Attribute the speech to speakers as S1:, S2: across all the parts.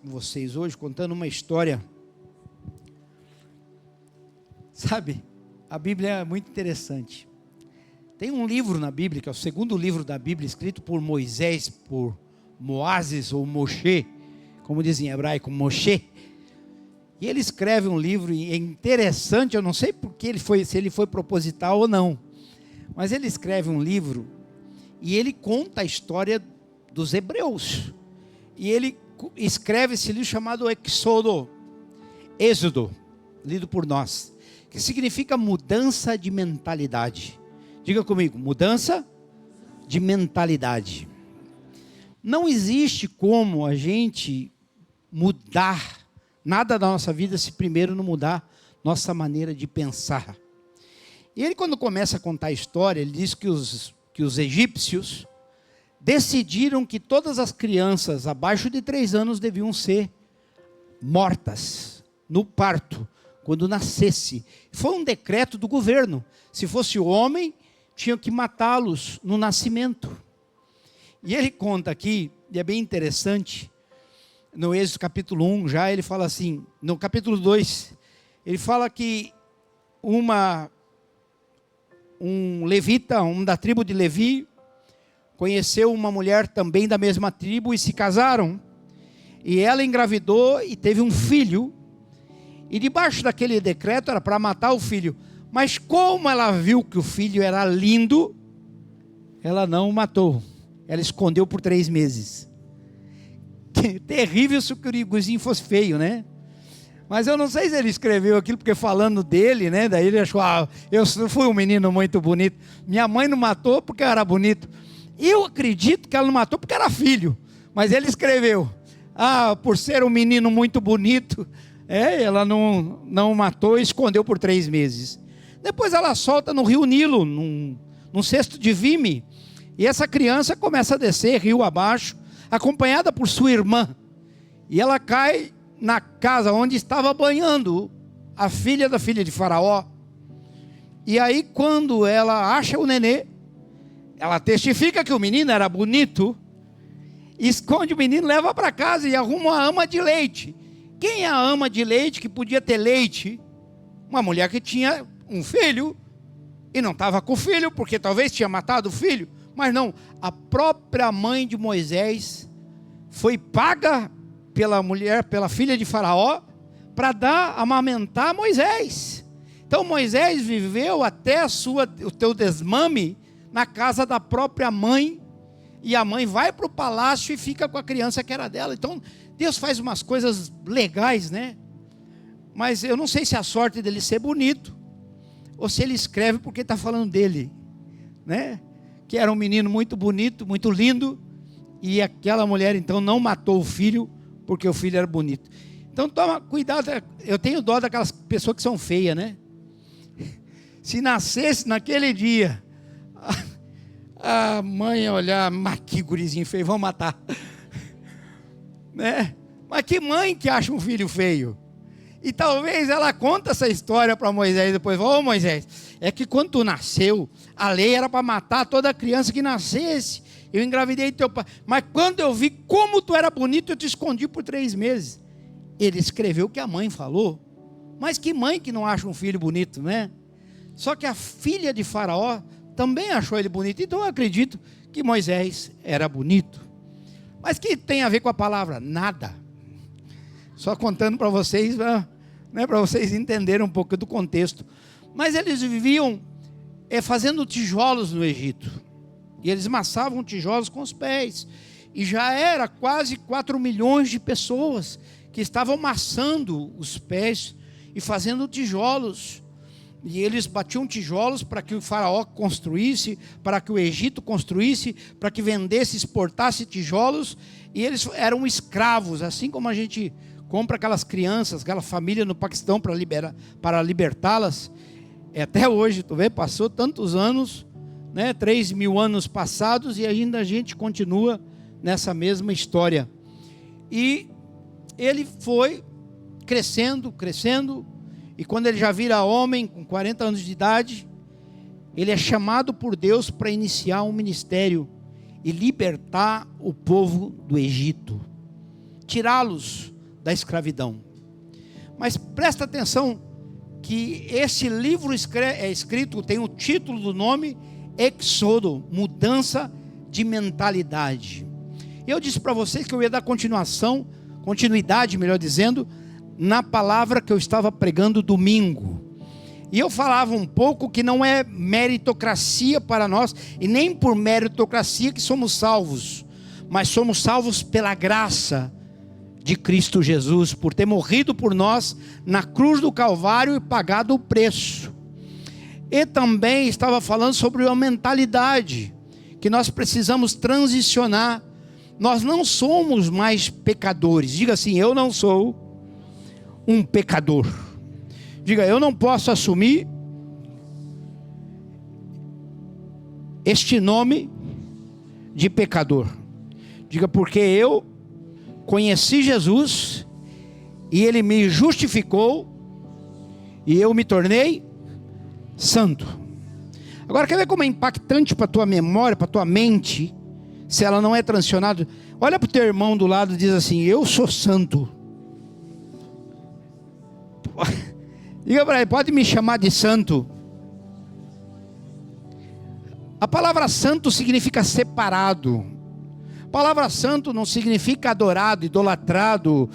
S1: com vocês hoje, contando uma história. Sabe, a Bíblia é muito interessante. Tem um livro na Bíblia, que é o segundo livro da Bíblia, escrito por Moisés, por Moases ou Moshe, como dizem em hebraico, Moshe. E ele escreve um livro, e é interessante, eu não sei porque se ele foi proposital ou não, mas ele escreve um livro, e ele conta a história dos hebreus. E ele escreve esse livro chamado Êxodo, lido por nós, que significa mudança de mentalidade. Diga comigo, mudança de mentalidade. Não existe como a gente mudar nada da nossa vida se primeiro não mudar nossa maneira de pensar. E ele, quando começa a contar a história, ele diz que os egípcios decidiram que todas as crianças abaixo de 3 anos deviam ser mortas no parto, quando nascesse. Foi um decreto do governo. Se fosse homem, tinham que matá-los no nascimento. E ele conta aqui, e é bem interessante, no Êxodo capítulo 1, já ele fala assim, no capítulo 2, ele fala que um levita, da tribo de Levi, conheceu uma mulher também da mesma tribo e se casaram. E ela engravidou e teve um filho. E debaixo daquele decreto era para matar o filho. Mas como ela viu que o filho era lindo, ela não o matou. Ela escondeu por 3 meses. Terrível se o gurizinho fosse feio, né? Mas eu não sei se ele escreveu aquilo porque falando dele, né? Daí ele achou, eu fui um menino muito bonito. Minha mãe não matou porque eu era bonito. Eu acredito que ela não matou porque era filho. Mas ele escreveu, por ser um menino muito bonito, ela não matou e escondeu por 3 meses. Depois ela solta no rio Nilo, num cesto de vime. E essa criança começa a descer rio abaixo, acompanhada por sua irmã. E ela cai na casa onde estava banhando a filha da filha de Faraó. E aí quando ela acha o nenê, ela testifica que o menino era bonito, esconde o menino, leva para casa e arruma uma ama de leite. Quem é a ama de leite que podia ter leite? Uma mulher que tinha um filho e não estava com o filho, porque talvez tinha matado o filho. Mas não, a própria mãe de Moisés foi paga pela mulher, pela filha de Faraó, para amamentar Moisés. Então Moisés viveu até o teu desmame na casa da própria mãe, e a mãe vai para o palácio e fica com a criança que era dela. Então Deus faz umas coisas legais, né? Mas eu não sei se a sorte dele ser bonito, ou se ele escreve porque está falando dele, né? Que era um menino muito bonito, muito lindo, e aquela mulher então não matou o filho, porque o filho era bonito. Então toma cuidado, eu tenho dó daquelas pessoas que são feias, né? Se nascesse naquele dia, a mãe ia olhar, mas que gurizinho feio, vão matar. Né? Mas que mãe que acha um filho feio? E talvez ela conta essa história para Moisés depois. Moisés, é que quando tu nasceu, a lei era para matar toda criança que nascesse. Eu engravidei teu pai. Mas quando eu vi como tu era bonito, eu te escondi por 3 meses. Ele escreveu o que a mãe falou. Mas que mãe que não acha um filho bonito, né? Só que a filha de Faraó também achou ele bonito. Então eu acredito que Moisés era bonito. Mas que tem a ver com a palavra? Nada. Só contando para vocês, né, para vocês entenderem um pouco do contexto. Mas eles viviam fazendo tijolos no Egito. E eles amassavam tijolos com os pés. E já era quase 4 milhões de pessoas que estavam amassando os pés e fazendo tijolos. E eles batiam tijolos para que o faraó construísse, para que o Egito construísse, para que vendesse, exportasse tijolos. E eles eram escravos, assim como a gente compra aquelas crianças, aquela família no Paquistão para libertá-las. Até hoje, tu vê, passou tantos anos, né, 3.000 anos passados, e ainda a gente continua nessa mesma história. E ele foi crescendo, e quando ele já vira homem, com 40 anos de idade, ele é chamado por Deus para iniciar um ministério e libertar o povo do Egito, tirá-los da escravidão. Mas presta atenção que esse livro é escrito, tem o título do nome, Êxodo, mudança de mentalidade. Eu disse para vocês que eu ia dar continuidade, melhor dizendo, na palavra que eu estava pregando domingo. E eu falava um pouco que não é meritocracia para nós, e nem por meritocracia que somos salvos, mas somos salvos pela graça de Cristo Jesus, por ter morrido por nós na cruz do Calvário e pagado o preço. E também estava falando sobre uma mentalidade, que nós precisamos transicionar. Nós não somos mais pecadores. Diga assim: eu não sou um pecador. Diga: eu não posso assumir este nome de pecador. Diga: porque eu conheci Jesus e Ele me justificou e eu me tornei santo. Agora, quer ver como é impactante para a tua memória, para a tua mente, se ela não é transicionada? Olha para o teu irmão do lado e diz assim: eu sou santo. Diga para ele: pode me chamar de santo. A palavra santo significa separado. A palavra santo não significa adorado, idolatrado,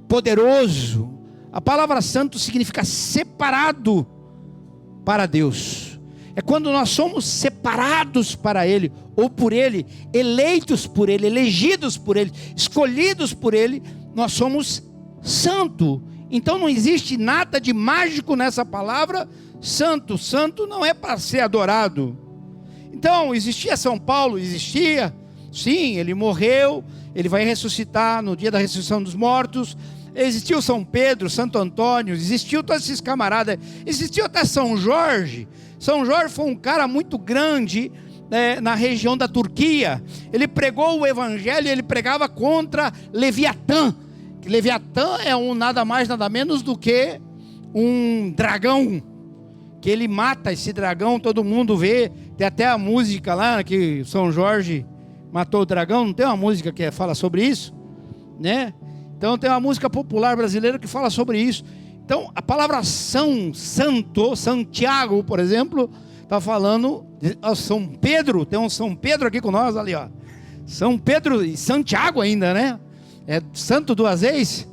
S1: poderoso. A palavra santo significa separado para Deus. É quando nós somos separados para Ele, ou por Ele, eleitos por Ele, elegidos por Ele, escolhidos por Ele, nós somos santo. Então não existe nada de mágico nessa palavra santo. Santo não é para ser adorado. Então, existia São Paulo? Existia. Sim, ele morreu, ele vai ressuscitar no dia da ressurreição dos mortos. Existiu São Pedro, Santo Antônio, existiu todos esses camaradas. Existiu até São Jorge. São Jorge foi um cara muito grande na região da Turquia. Ele pregou o evangelho, ele pregava contra Leviatã. Leviatã é nada mais, nada menos do que um dragão, que ele mata esse dragão, todo mundo vê. Tem até a música lá, que São Jorge matou o dragão. Não tem uma música que fala sobre isso, né? Então tem uma música popular brasileira que fala sobre isso. Então a palavra santo, Santiago, por exemplo, está falando de São Pedro. Tem um São Pedro aqui com nós ali, ó. São Pedro e Santiago ainda, né? É santo duas vezes.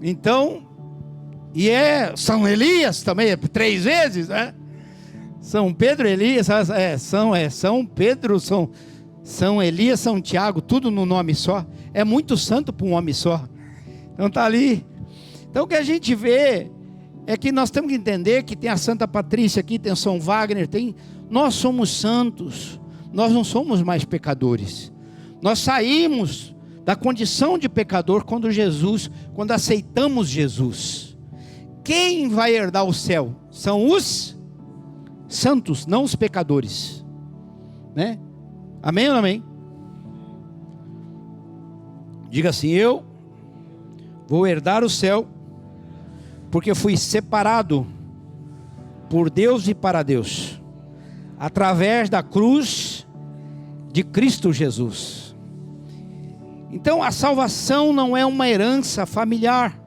S1: Então, e São Elias também, 3 vezes, né? São Pedro, Elias, São Pedro, São Elias, São Tiago, tudo no nome só. É muito santo para um homem só. Então tá ali. Então o que a gente vê é que nós temos que entender que tem a Santa Patrícia aqui, tem o São Wagner, nós somos santos. Nós não somos mais pecadores. Nós saímos da condição de pecador quando aceitamos Jesus. Quem vai herdar o céu? São os santos, não os pecadores, né? Amém ou não amém? Diga assim: eu vou herdar o céu, porque fui separado por Deus e para Deus, através da cruz de Cristo Jesus. Então a salvação não é uma herança familiar,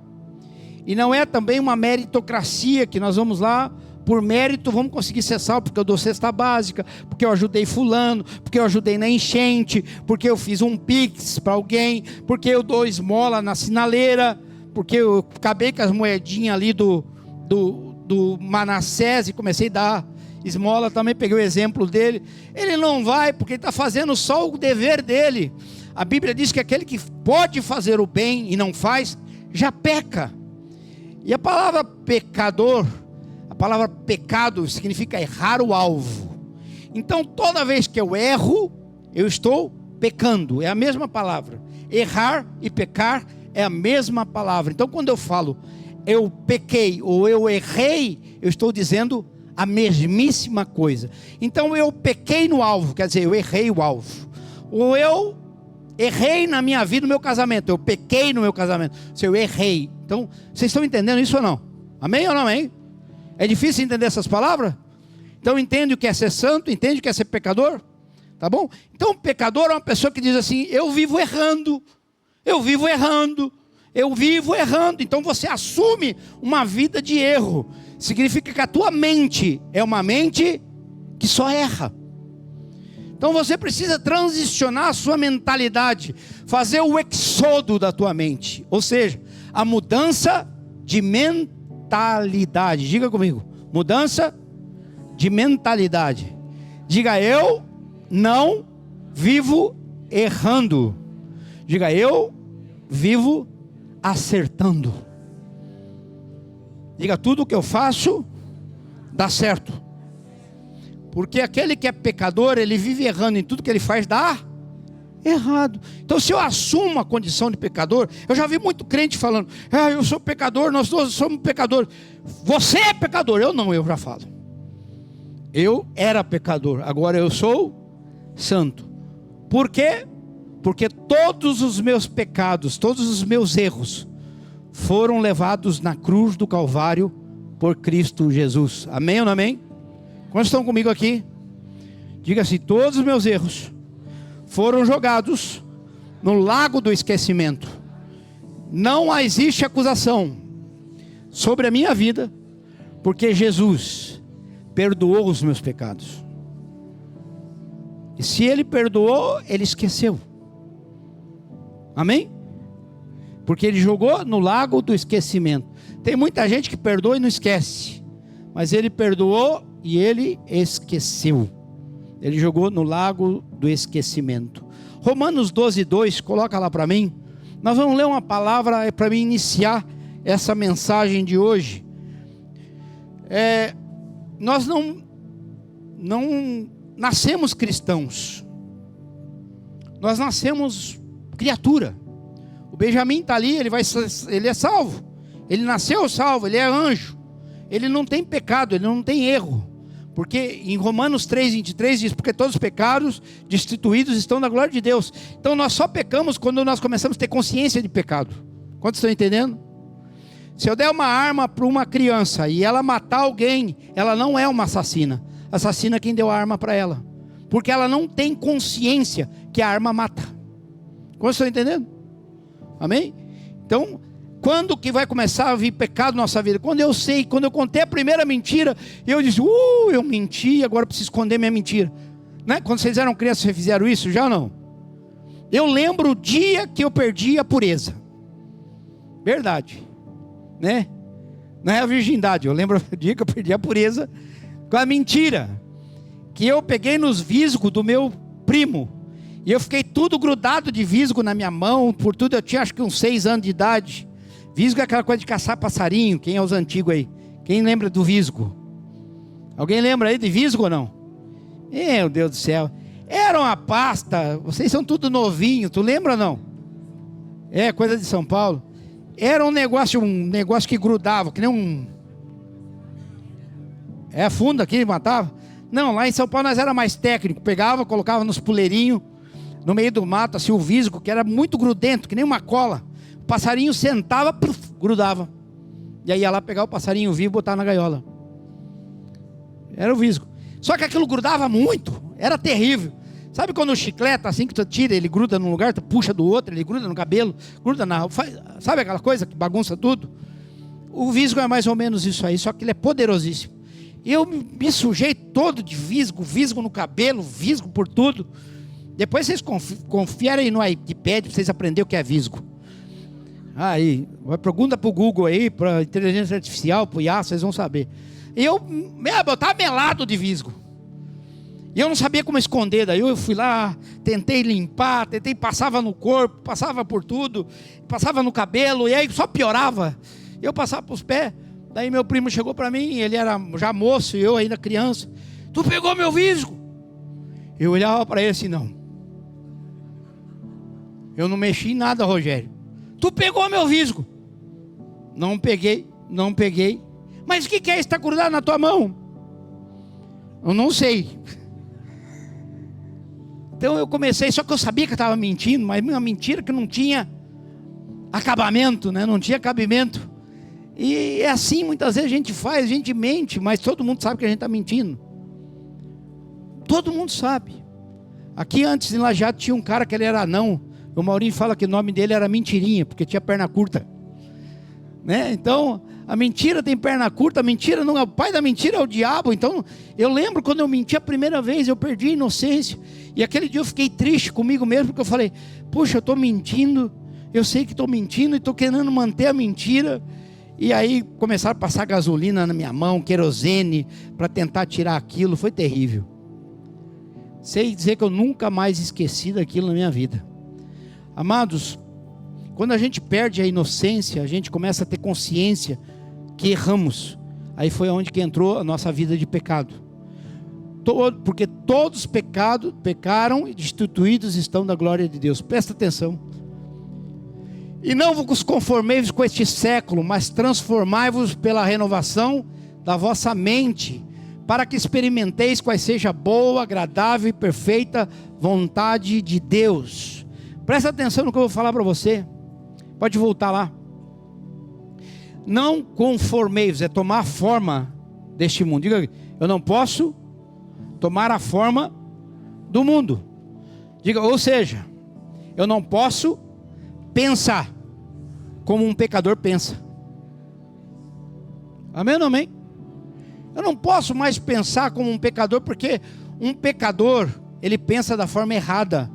S1: e não é também uma meritocracia, que nós vamos lá, por mérito vamos conseguir ser salvo, porque eu dou cesta básica, porque eu ajudei fulano, porque eu ajudei na enchente, porque eu fiz um pix para alguém, porque eu dou esmola na sinaleira, porque eu acabei com as moedinhas ali do Manassés e comecei a dar esmola, também peguei o exemplo dele. Ele não vai porque ele está fazendo só o dever dele. A Bíblia diz que aquele que pode fazer o bem e não faz, já peca. E a palavra pecador, a palavra pecado significa errar o alvo. Então toda vez que eu erro, eu estou pecando. É a mesma palavra. Errar e pecar é a mesma palavra. Então quando eu falo eu pequei ou eu errei, eu estou dizendo a mesmíssima coisa. Então eu pequei no alvo, quer dizer, eu errei o alvo. Ou eu errei na minha vida, no meu casamento, eu pequei no meu casamento. Se eu errei. Então, vocês estão entendendo isso ou não? Amém ou não amém? É difícil entender essas palavras? Então entende o que é ser santo, entende o que é ser pecador? Tá bom? Então pecador é uma pessoa que diz assim: eu vivo errando, Eu vivo errando. Então você assume uma vida de erro. Significa que a tua mente é uma mente que só erra. Então você precisa transicionar a sua mentalidade, fazer o exodo da tua mente, ou seja, a mudança de mentalidade. Diga comigo, mudança de mentalidade. Diga, eu não vivo errando. Diga, eu vivo acertando. Diga, tudo que eu faço dá certo. Porque aquele que é pecador, ele vive errando em tudo que ele faz, dá errado. Então se eu assumo a condição de pecador, eu já vi muito crente falando, eu sou pecador, nós todos somos pecadores. Você é pecador, eu não, eu já falo. Eu era pecador, agora eu sou santo. Por quê? Porque todos os meus pecados, todos os meus erros foram levados na cruz do Calvário por Cristo Jesus. Amém ou não amém? Quantos estão comigo aqui? Diga assim, todos os meus erros foram jogados no lago do esquecimento. Não existe acusação sobre a minha vida, porque Jesus perdoou os meus pecados. E se Ele perdoou, Ele esqueceu. Amém? Porque Ele jogou no lago do esquecimento. Tem muita gente que perdoa e não esquece, mas Ele perdoou e Ele esqueceu. Ele jogou no lago do esquecimento. Romanos 12:2, coloca lá para mim. Nós vamos ler uma palavra para mim iniciar essa mensagem de hoje. Nós não nascemos cristãos. Nós nascemos criatura. O Benjamin está ali, ele é salvo. Ele nasceu salvo, ele é anjo. Ele não tem pecado, ele não tem erro. Porque em Romanos 3:23 diz, porque todos os pecados destituídos estão na glória de Deus. Então nós só pecamos quando nós começamos a ter consciência de pecado. Quantos estão entendendo? Se eu der uma arma para uma criança e ela matar alguém, ela não é uma assassina. Assassina é quem deu a arma para ela. Porque ela não tem consciência que a arma mata. Quantos estão entendendo? Amém? Então, quando que vai começar a vir pecado na nossa vida? Quando eu contei a primeira mentira, eu disse, eu menti, agora eu preciso esconder minha mentira. Né? Quando vocês eram crianças, vocês fizeram isso? Já não? Eu lembro o dia que eu perdi a pureza. Verdade. Né? Não é a virgindade, eu lembro o dia que eu perdi a pureza com a mentira. Que eu peguei nos visgos do meu primo. E eu fiquei tudo grudado de visgo na minha mão, por tudo eu tinha acho que uns 6 anos de idade. Visgo é aquela coisa de caçar passarinho. Quem é os antigos aí? Quem lembra do visgo? Alguém lembra aí de visgo ou não? Meu Deus do céu. Era uma pasta. Vocês são tudo novinho. Tu lembra ou não? É coisa de São Paulo. Era um negócio que grudava, que nem um... É fundo aqui, matava? Não, lá em São Paulo nós era mais técnico. Pegava, colocava nos puleirinhos, no meio do mato, assim, o visgo, que era muito grudento, que nem uma cola. O passarinho sentava, grudava. E aí ia lá pegar o passarinho vivo e botar na gaiola. Era o visgo. Só que aquilo grudava muito, era terrível. Sabe quando o chiclete, assim que tu tira, ele gruda num lugar, tu puxa do outro, ele gruda no cabelo, gruda na... Sabe aquela coisa que bagunça tudo? O visgo é mais ou menos isso aí, só que ele é poderosíssimo. Eu me sujei todo de visgo no cabelo, visgo por tudo. Depois vocês confiarem aí no iPad para vocês aprenderem o que é visgo. Aí, pergunta para o Google aí, para a inteligência artificial, para o IA, vocês vão saber. Eu estava melado de visgo. E eu não sabia como esconder, daí eu fui lá, tentei limpar, passava no corpo, passava por tudo, passava no cabelo, e aí só piorava. Eu passava para os pés, daí meu primo chegou para mim, ele era já moço, e eu ainda criança. Tu pegou meu visgo? Eu olhava para ele assim, não. Eu não mexi em nada, Rogério. Tu pegou meu visgo? Não peguei. Mas o que é isso? Está grudado na tua mão? Eu não sei. Então eu comecei, só que eu sabia que eu estava mentindo, mas uma mentira que não tinha acabamento, né? Não tinha cabimento. E é assim, muitas vezes a gente faz, a gente mente, mas todo mundo sabe que a gente está mentindo. Todo mundo sabe. Aqui antes em Lajeado tinha um cara que ele era anão, O Maurinho fala que o nome dele era Mentirinha, porque tinha perna curta, né? Então, a mentira tem perna curta, a mentira não é o pai da mentira, é o diabo. Então, eu lembro quando eu menti a primeira vez, eu perdi a inocência. E aquele dia eu fiquei triste comigo mesmo, porque eu falei, puxa, eu estou mentindo, eu sei que estou mentindo e estou querendo manter a mentira. E aí começaram a passar gasolina na minha mão, querosene, para tentar tirar aquilo. Foi terrível. Sei dizer que eu nunca mais esqueci daquilo na minha vida. Amados, quando a gente perde a inocência, a gente começa a ter consciência que erramos. Aí foi onde que entrou a nossa vida de pecado. Porque todos pecaram e destituídos estão da glória de Deus. Presta atenção. E não vos conformeis com este século, mas transformai-vos pela renovação da vossa mente, para que experimenteis quais seja a boa, agradável e perfeita vontade de Deus. Presta atenção no que eu vou falar para você. Pode voltar lá. Não conformeis, é tomar a forma deste mundo. Diga, eu não posso tomar a forma do mundo. Diga, ou seja, eu não posso pensar como um pecador pensa. Amém ou não amém? Eu não posso mais pensar como um pecador, porque um pecador, ele pensa da forma errada,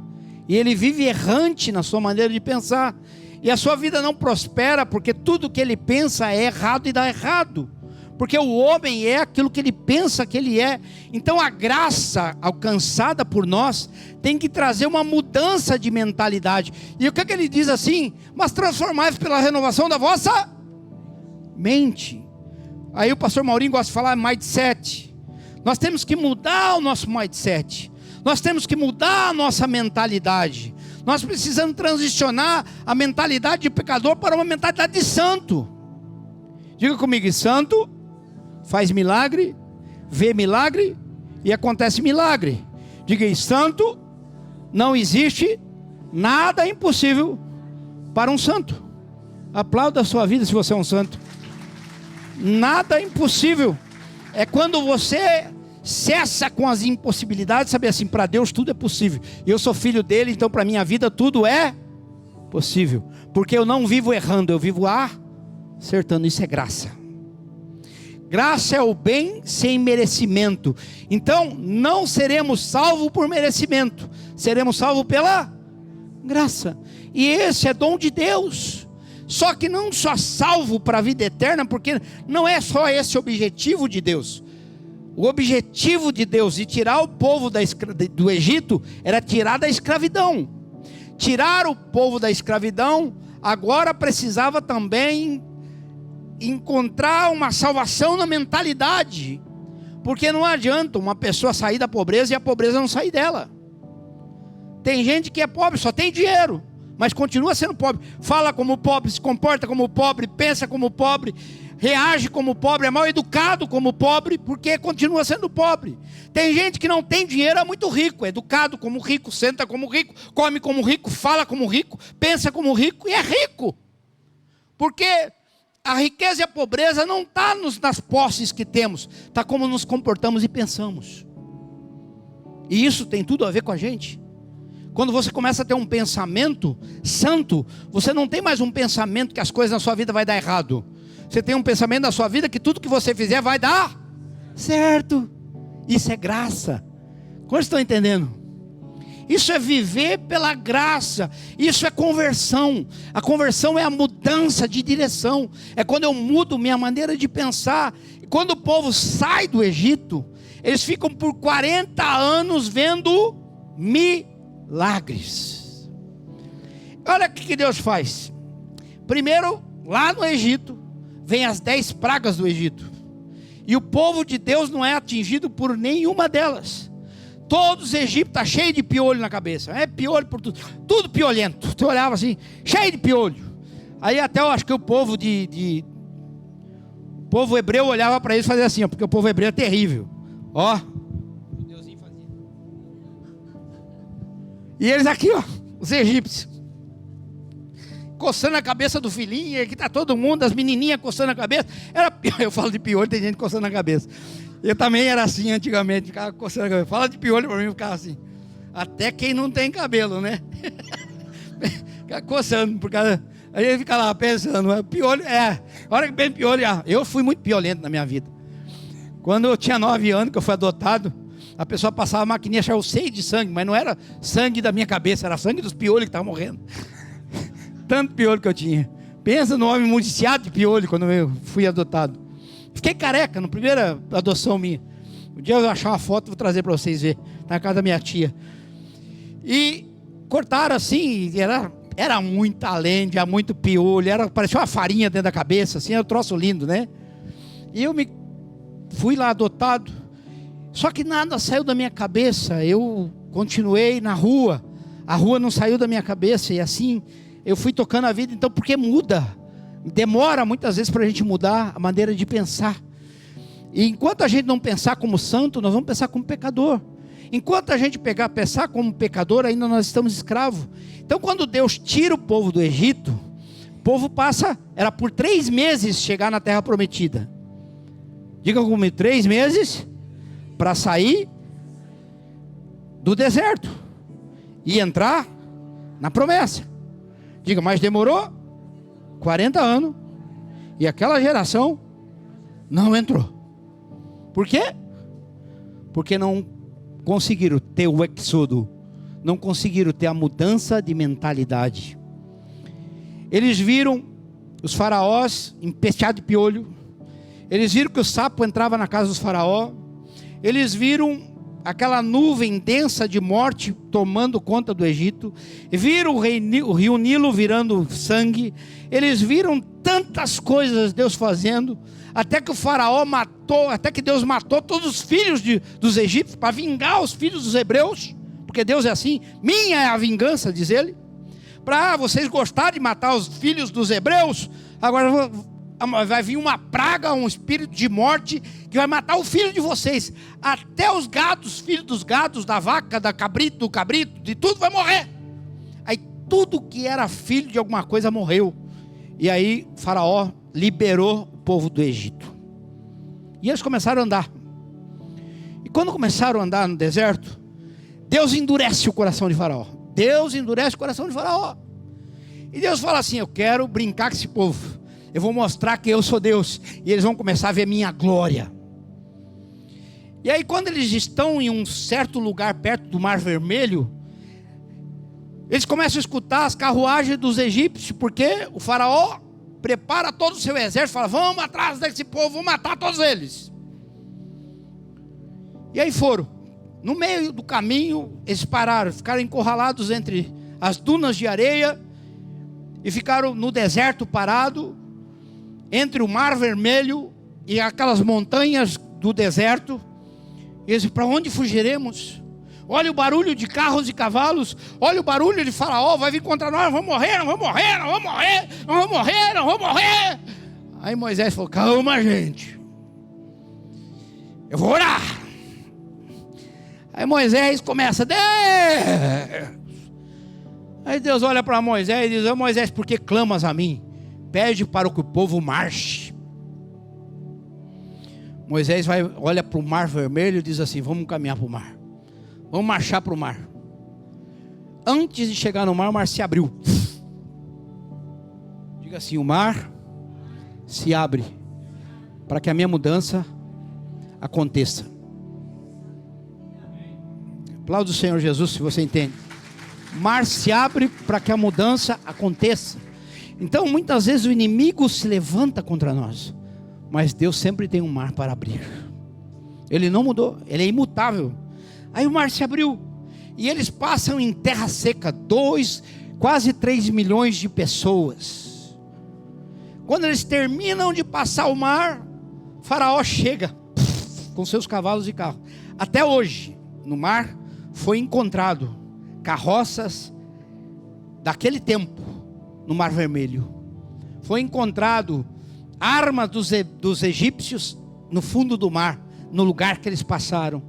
S1: e ele vive errante na sua maneira de pensar, e a sua vida não prospera, porque tudo que ele pensa é errado e dá errado, porque o homem é aquilo que ele pensa que ele é. Então a graça alcançada por nós tem que trazer uma mudança de mentalidade. E o que ele diz assim? Mas transformai-vos pela renovação da vossa mente. Aí o pastor Maurinho gosta de falar mindset. Nós temos que mudar o nosso mindset. Nós temos que mudar a nossa mentalidade. Nós precisamos transicionar a mentalidade de pecador para uma mentalidade de santo. Diga comigo, santo faz milagre, vê milagre e acontece milagre. Diga aí, santo, não existe nada impossível para um santo. Aplauda a sua vida se você é um santo. Nada impossível. É quando você cessa com as impossibilidades, sabe assim, para Deus tudo é possível. Eu sou filho dele, então para minha vida tudo é possível. Porque eu não vivo errando, eu vivo acertando. Isso é graça. Graça é o bem sem merecimento. Então não seremos salvos por merecimento, seremos salvos pela graça. E esse é dom de Deus. Só que não só salvo para a vida eterna, porque não é só esse o objetivo de Deus. O objetivo de Deus de tirar o povo do Egito era tirar da escravidão. Tirar o povo da escravidão, agora precisava também encontrar uma salvação na mentalidade. Porque não adianta uma pessoa sair da pobreza e a pobreza não sair dela. Tem gente que é pobre, só tem dinheiro, mas continua sendo pobre. Fala como pobre, se comporta como pobre, pensa como pobre, reage como pobre, é mal educado como pobre, porque continua sendo pobre. Tem gente que não tem dinheiro, é muito rico, é educado como rico, senta como rico, come como rico, fala como rico, pensa como rico e é rico. Porque a riqueza e a pobreza não está nas posses que temos, está como nos comportamos e pensamos. E isso tem tudo a ver com a gente. Quando você começa a ter um pensamento santo, você não tem mais um pensamento que as coisas na sua vida vai dar errado. Você tem um pensamento na sua vida que tudo que você fizer vai dar certo. Isso é graça. Como estão entendendo? Isso é viver pela graça. Isso é conversão. A conversão é a mudança de direção. É quando eu mudo minha maneira de pensar. E quando o povo sai do Egito, eles ficam por 40 anos vendo milagres. Olha o que Deus faz. Primeiro, lá no Egito, vem as 10 pragas do Egito. E o povo de Deus não é atingido por nenhuma delas. Todos os egípcios estão cheios de piolho na cabeça. É piolho por tudo. Tudo piolento. Você olhava assim, cheio de piolho. Aí até eu acho que o povo o povo hebreu olhava para eles e fazia assim, ó, porque o povo hebreu é terrível. Ó. O Deusinho fazia. E eles aqui, ó, os egípcios, coçando a cabeça do filhinho. E aqui está todo mundo, as menininhas coçando a cabeça. Eu falo de piolho, tem gente coçando a cabeça. Eu também era assim antigamente, ficava coçando a cabeça. Fala de piolho para mim, ficava assim. Até quem não tem cabelo, né? Fica coçando, por causa... Aí ele fica lá pensando, piolho, a hora que vem piolho, eu fui muito piolento na minha vida. Quando eu tinha 9 anos, que eu fui adotado, a pessoa passava a maquininha, achava cheio de sangue, mas não era sangue da minha cabeça, era sangue dos piolhos que estavam morrendo. Tanto piolho que eu tinha. Pensa no homem mundiciado de piolho quando eu fui adotado. Fiquei careca na primeira adoção minha. Um dia eu achar uma foto, vou trazer para vocês verem. Está na casa da minha tia. E cortaram assim, era muita lente, muito piolho, parecia uma farinha dentro da cabeça, assim, era um troço lindo, né? E eu fui lá adotado. Só que nada saiu da minha cabeça. Eu continuei na rua. A rua não saiu da minha cabeça. E assim eu fui tocando a vida. Então, porque muda? Demora muitas vezes para a gente mudar a maneira de pensar. E enquanto a gente não pensar como santo, nós vamos pensar como pecador. Enquanto a gente pensar como pecador, ainda nós estamos escravos. Então, quando Deus tira o povo do Egito, o povo era por 3 meses chegar na terra prometida. Diga comigo, 3 meses para sair do deserto e entrar na promessa. Diga, mas demorou 40 anos e aquela geração não entrou. Por quê? Porque não conseguiram ter o êxodo, não conseguiram ter a mudança de mentalidade. Eles viram os faraós empesteados de piolho, eles viram que o sapo entrava na casa dos faraós, eles viram aquela nuvem densa de morte tomando conta do Egito, viram o rio Nilo virando sangue, eles viram tantas coisas Deus fazendo, até que o faraó até que Deus matou todos os filhos dos egípcios, para vingar os filhos dos hebreus, porque Deus é assim, minha é a vingança, diz ele, para vocês gostarem de matar os filhos dos hebreus, agora vai vir uma praga, um espírito de morte, que vai matar o filho de vocês, até os gados, filhos dos gados, da vaca, do cabrito, de tudo vai morrer. Aí tudo que era filho de alguma coisa morreu, e aí o faraó liberou o povo do Egito, e eles começaram a andar, e quando começaram a andar no deserto, Deus endurece o coração de faraó, e Deus fala assim, eu quero brincar com esse povo, eu vou mostrar que eu sou Deus, e eles vão começar a ver minha glória. E aí quando eles estão em um certo lugar perto do Mar Vermelho, eles começam a escutar as carruagens dos egípcios, porque o faraó prepara todo o seu exército, fala, vamos atrás desse povo, vamos matar todos eles. E aí foram, no meio do caminho, eles pararam, ficaram encurralados entre as dunas de areia, e ficaram no deserto parado, entre o Mar Vermelho e aquelas montanhas do deserto. E eles, para onde fugiremos? Olha o barulho de carros e cavalos, olha o barulho de faraó, vai vir contra nós, vamos morrer, não vamos morrer, não vamos morrer, não vamos morrer, não vamos morrer. Aí Moisés falou, calma gente, eu vou orar. Aí Moisés começa, Deus. Aí Deus olha para Moisés e diz, Moisés, por que clamas a mim? Pede para que o povo marche. Moisés olha para o Mar Vermelho e diz assim, vamos caminhar para o mar, vamos marchar para o mar. Antes de chegar no mar, o mar se abriu. Diga assim, o mar se abre para que a minha mudança aconteça. Aplauda o Senhor Jesus se você entende. O mar se abre para que a mudança aconteça. Então muitas vezes o inimigo se levanta contra nós, mas Deus sempre tem um mar para abrir. Ele não mudou, ele é imutável. Aí o mar se abriu, e eles passam em terra seca, quase 3 milhões de pessoas. Quando eles terminam de passar o mar, Faraó chega com seus cavalos e carros. Até hoje, no mar, foi encontrado carroças daquele tempo, no Mar Vermelho. Foi encontrado armas dos egípcios no fundo do mar, no lugar que eles passaram.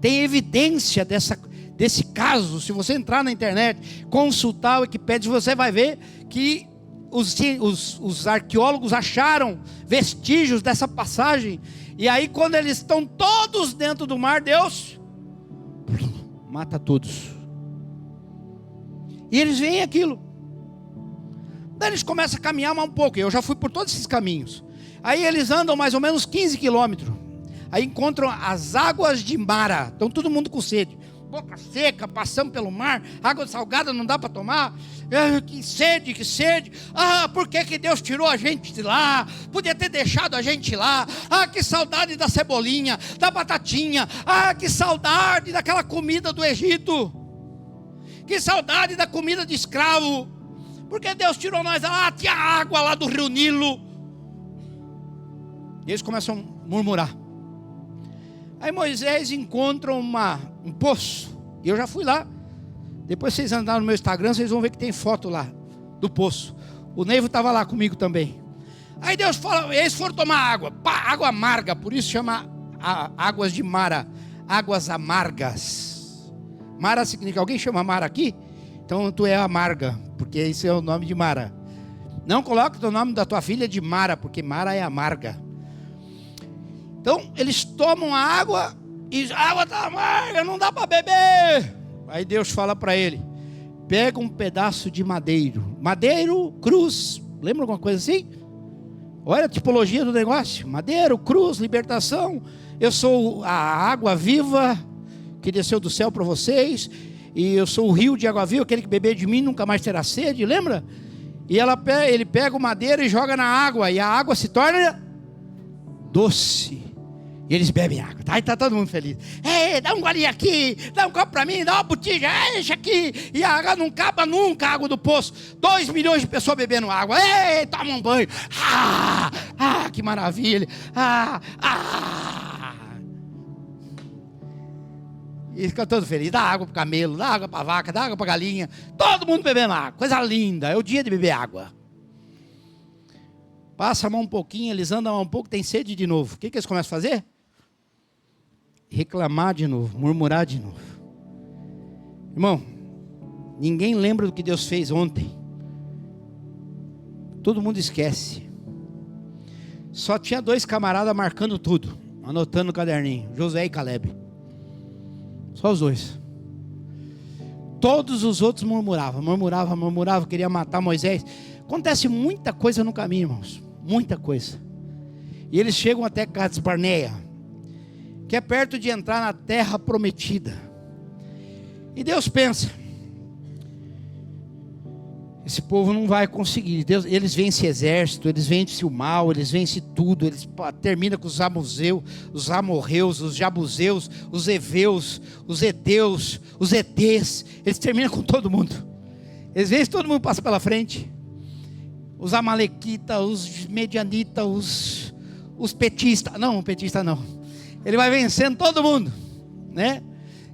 S1: Tem evidência desse caso. Se você entrar na internet, consultar o Wikipedia, você vai ver que os arqueólogos acharam vestígios dessa passagem. E aí quando eles estão todos dentro do mar, Deus mata todos. E eles veem aquilo. Daí eles começam a caminhar mais um pouco. Eu já fui por todos esses caminhos. Aí eles andam mais ou menos 15 quilômetros. Aí encontram as águas de Mara. Então todo mundo com sede. Boca seca, passando pelo mar. Água salgada não dá para tomar. Que sede, que sede. Por que Deus tirou a gente de lá? Podia ter deixado a gente lá. Que saudade da cebolinha, da batatinha. Que saudade daquela comida do Egito. Que saudade da comida de escravo. Porque Deus tirou nós lá, tinha água lá do rio Nilo. E eles começam a murmurar. Aí Moisés encontra um poço. E eu já fui lá. Depois vocês andarem no meu Instagram, vocês vão ver que tem foto lá do poço. O Neivo estava lá comigo também. Aí Deus fala, eles foram tomar água. Água amarga, por isso chama águas de Mara. Águas amargas. Mara significa, alguém chama Mara aqui? Então tu é amarga, porque esse é o nome de Mara. Não coloque o nome da tua filha de Mara, porque Mara é amarga. Então eles tomam a água e a água está amarga, não dá para beber. Aí Deus fala para ele, pega um pedaço de madeiro. Madeiro, cruz, lembra alguma coisa assim? Olha a tipologia do negócio. Madeiro, cruz, libertação. Eu sou a água viva que desceu do céu para vocês. E eu sou o rio de água viva, aquele que beber de mim nunca mais terá sede, lembra? E ele pega o madeiro e joga na água, e a água se torna doce. E eles bebem água, aí está todo mundo feliz. Dá um golinho aqui, dá um copo para mim, dá uma botija, enche aqui. E a água não acaba nunca, a água do poço. 2 milhões de pessoas bebendo água. Toma um banho. Que maravilha. E fica todo feliz, dá água para o camelo, dá água para a vaca, dá água para a galinha. Todo mundo bebendo água, coisa linda, é o dia de beber água. Passa a mão um pouquinho, eles andam um pouco, tem sede de novo. O que eles começam a fazer? Reclamar de novo, murmurar de novo. Irmão, ninguém lembra do que Deus fez ontem. Todo mundo esquece. Só tinha 2 camaradas marcando tudo, anotando no caderninho, Josué e Caleb. Só os 2. Todos os outros murmuravam, queria matar Moisés. Acontece muita coisa no caminho, irmãos. Muita coisa. E eles chegam até Cades Barneia, que é perto de entrar na terra prometida. E Deus pensa, esse povo não vai conseguir. Eles vencem exército, eles vencem o mal, eles vencem tudo. Eles terminam com os amorreus, os jabuseus, os eveus, os eteus, os etés. Eles terminam com todo mundo. Eles vencem, todo mundo passa pela frente. Os amalequitas, os medianitas, os petistas. Não, petista não. Ele vai vencendo todo mundo, né?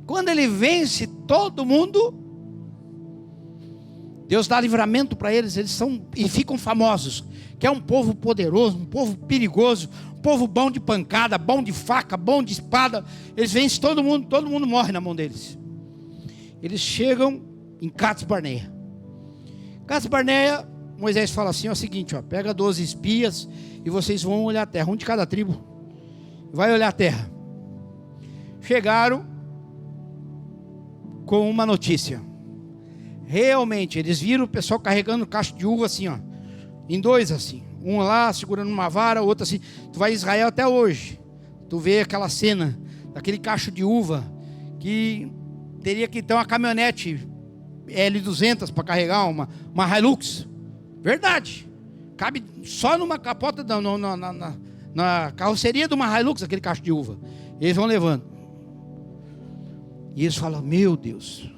S1: Quando ele vence todo mundo, Deus dá livramento para eles, e ficam famosos, que é um povo poderoso, um povo perigoso, um povo bom de pancada, bom de faca, bom de espada. Eles vencem todo mundo morre na mão deles. Eles chegam em Cades Barneia. Cades Barneia, Moisés fala assim, é o seguinte, pega 12 espias e vocês vão olhar a terra, um de cada tribo, vai olhar a terra. Chegaram com uma notícia. Realmente, eles viram o pessoal carregando caixa de uva assim, em 2 assim, um lá segurando uma vara, outro assim. Tu vai em Israel até hoje, tu vê aquela cena daquele cacho de uva que teria que ter uma caminhonete L200 para carregar uma Hilux. Verdade, cabe só numa capota, na carroceria de uma Hilux, aquele cacho de uva. Eles vão levando. E eles falam, meu Deus,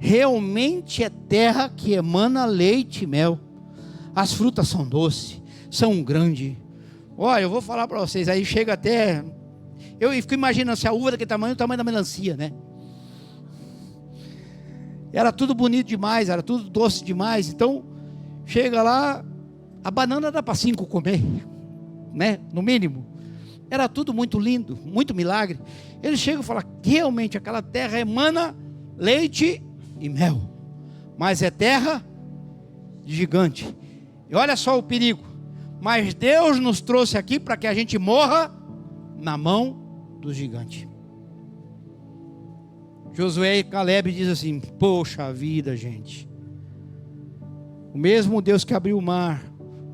S1: realmente é terra que emana leite e mel. As frutas são doces, são grandes. Olha, eu vou falar para vocês, aí chega até... Eu fico imaginando, se a uva daquele tamanho, o tamanho da melancia, né? Era tudo bonito demais, era tudo doce demais. Então, chega lá, a banana dá para 5 comer, né? No mínimo. Era tudo muito lindo, muito milagre. Eles chegam e falam, realmente aquela terra emana leite e mel, mas é terra de gigante. E olha só o perigo. Mas Deus nos trouxe aqui para que a gente morra na mão do gigante. Josué e Caleb dizem assim, poxa vida, gente, O mesmo Deus que abriu o mar,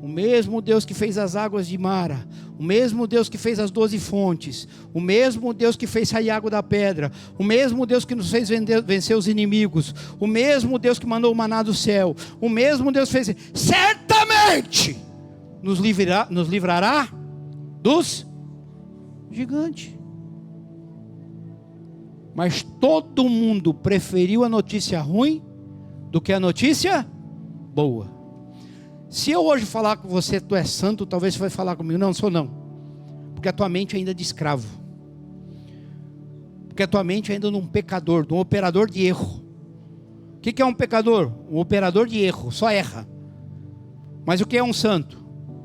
S1: o mesmo Deus que fez as águas de Mara, o mesmo Deus que fez as 12 fontes, o mesmo Deus que fez sair água da pedra, o mesmo Deus que nos fez vencer os inimigos, o mesmo Deus que mandou o maná do céu, o mesmo Deus que fez, certamente nos livrará dos gigantes. Mas todo mundo preferiu a notícia ruim do que a notícia boa. Se eu hoje falar com você, tu é santo, talvez você vai falar comigo, não sou não. Porque a tua mente ainda é de escravo. Porque a tua mente ainda é de um pecador, de um operador de erro. O que é um pecador? Um operador de erro, só erra. Mas o que é um santo?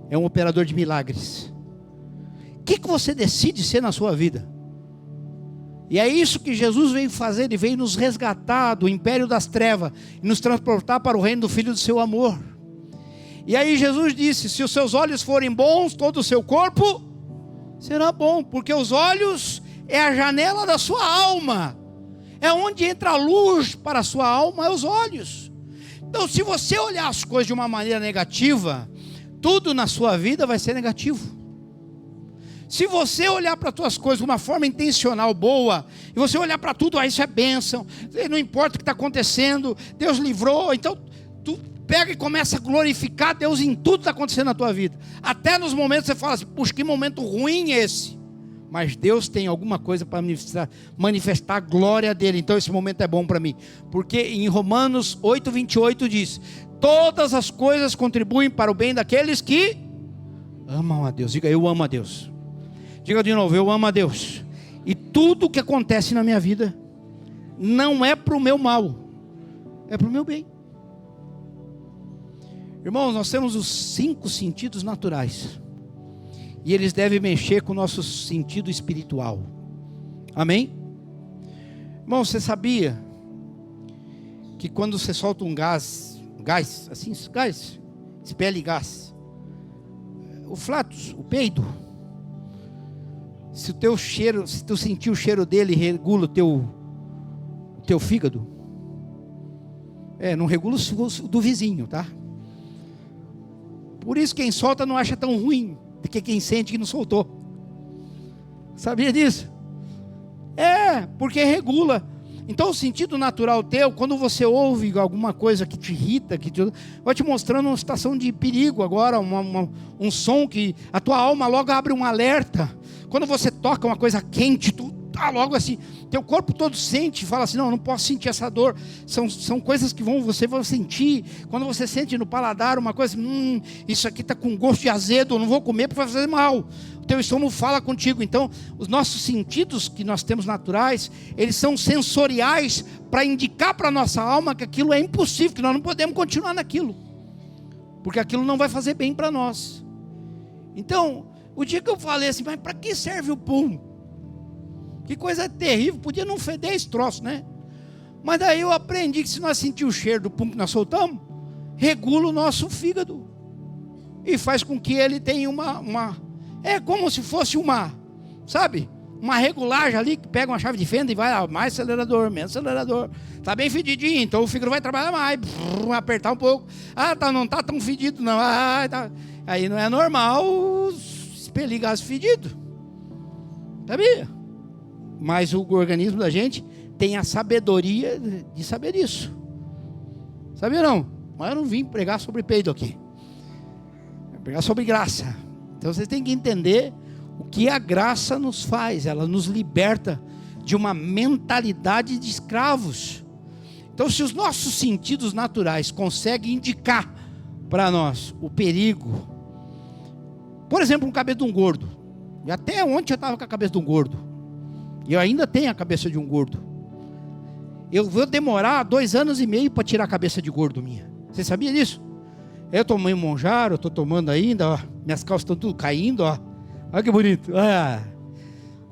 S1: É um operador de milagres. O que você decide ser na sua vida? E é isso que Jesus veio fazer. Ele veio nos resgatar do império das trevas e nos transportar para o reino do Filho do seu amor. E aí Jesus disse, se os seus olhos forem bons, todo o seu corpo será bom. Porque os olhos é a janela da sua alma. É onde entra a luz para a sua alma, é os olhos. Então se você olhar as coisas de uma maneira negativa, tudo na sua vida vai ser negativo. Se você olhar para as tuas coisas de uma forma intencional, boa, e você olhar para tudo, isso é bênção, não importa o que está acontecendo, Deus livrou, então tu pega e começa a glorificar Deus em tudo que está acontecendo na tua vida. Até nos momentos você fala assim, puxa, que momento ruim esse. Mas Deus tem alguma coisa para manifestar a glória dele, então esse momento é bom para mim. Porque em Romanos 8:28 diz, todas as coisas contribuem para o bem daqueles que amam a Deus. Diga, eu amo a Deus. Diga de novo, eu amo a Deus. E tudo que acontece na minha vida não é para o meu mal, é para o meu bem. Irmãos, nós temos os 5 sentidos naturais. E eles devem mexer com o nosso sentido espiritual. Amém? Irmão, você sabia que quando você solta um gás, expele gás, o flatus, o peido, se tu sentir o cheiro dele, regula o teu fígado. Não regula o do vizinho, tá? Por isso quem solta não acha tão ruim do que quem sente que não soltou. Sabia disso? Porque regula. Então o sentido natural teu, quando você ouve alguma coisa que te irrita, vai te mostrando uma situação de perigo agora, um som que a tua alma logo abre um alerta. Quando você toca uma coisa quente, tu logo assim, teu corpo todo sente, fala assim, não posso sentir essa dor. São coisas que você vai sentir. Quando você sente no paladar uma coisa, isso aqui está com gosto de azedo, eu não vou comer porque vai fazer mal. O teu estômago fala contigo. Então, os nossos sentidos que nós temos naturais, eles são sensoriais para indicar para a nossa alma que aquilo é impossível, que nós não podemos continuar naquilo, porque aquilo não vai fazer bem para nós. Então, o dia que eu falei assim, mas para que serve o pum? Que coisa terrível, podia não feder esse troço, né? Mas daí eu aprendi que se nós sentir o cheiro do pum que nós soltamos, regula o nosso fígado e faz com que ele tenha é como se fosse uma regulagem ali, que pega uma chave de fenda e vai lá, mais acelerador, menos acelerador, tá bem fedidinho, então o fígado vai trabalhar mais, apertar um pouco, não tá tão fedido não, aí não é normal expelir gás fedido, sabia? Mas o organismo da gente tem a sabedoria de saber isso. Sabia não? Mas eu não vim pregar sobre peido aqui. Vou pregar sobre graça. Então vocês têm que entender o que a graça nos faz. Ela nos liberta de uma mentalidade de escravos. Então se os nossos sentidos naturais conseguem indicar para nós o perigo. Por exemplo, um cabeça de um gordo. E até ontem eu estava com a cabeça de um gordo. E eu ainda tenho a cabeça de um gordo. Eu vou demorar 2 anos e meio para tirar a cabeça de gordo minha. Você sabia disso? Eu tomei um Monjaro, eu estou tomando ainda, ó. Minhas calças estão tudo caindo, ó. Olha que bonito.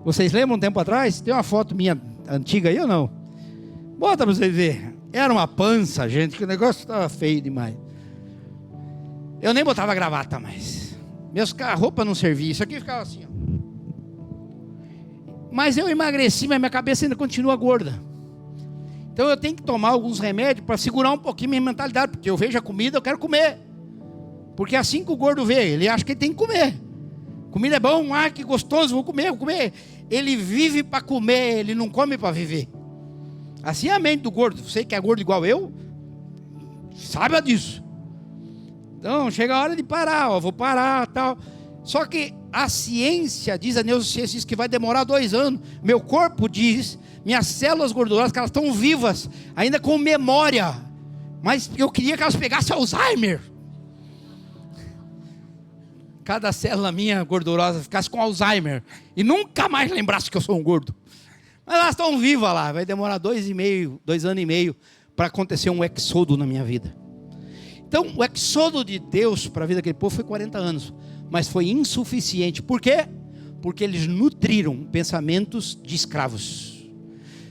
S1: Vocês lembram um tempo atrás? Tem uma foto minha antiga aí ou não? Bota para vocês verem. Era uma pança, gente, que o negócio estava feio demais. Eu nem botava gravata mais. A roupa não servia. Isso aqui ficava assim, ó. Mas eu emagreci, mas minha cabeça ainda continua gorda. Então eu tenho que tomar alguns remédios para segurar um pouquinho minha mentalidade, porque eu vejo a comida, eu quero comer. Porque é assim que o gordo vê, ele acha que ele tem que comer. Comida é bom, que gostoso, vou comer, vou comer. Ele vive para comer, ele não come para viver. Assim é a mente do gordo. Você que é gordo igual eu, saiba disso. Então chega a hora de parar, vou parar, tal. Só que a ciência diz, a neurociência diz que vai demorar 2 anos. Meu corpo diz, minhas células gordurosas, que elas estão vivas, ainda com memória. Mas eu queria que elas pegassem Alzheimer. Cada célula minha gordurosa ficasse com Alzheimer e nunca mais lembrasse que eu sou um gordo. Mas elas estão vivas lá. Vai demorar 2 anos e meio para acontecer um exodo na minha vida. Então o exodo de Deus para a vida daquele povo foi 40 anos. Mas foi insuficiente. Por quê? Porque eles nutriram pensamentos de escravos.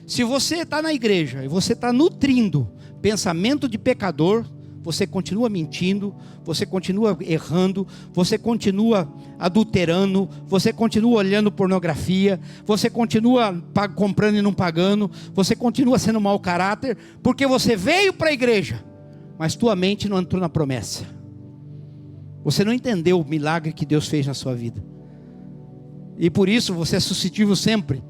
S1: Se você está na igreja e você está nutrindo pensamento de pecador, você continua mentindo, você continua errando, você continua adulterando, você continua olhando pornografia, você continua comprando e não pagando, você continua sendo mau caráter, porque você veio para a igreja, mas tua mente não entrou na promessa. Você não entendeu o milagre que Deus fez na sua vida. E por isso você é suscetível sempre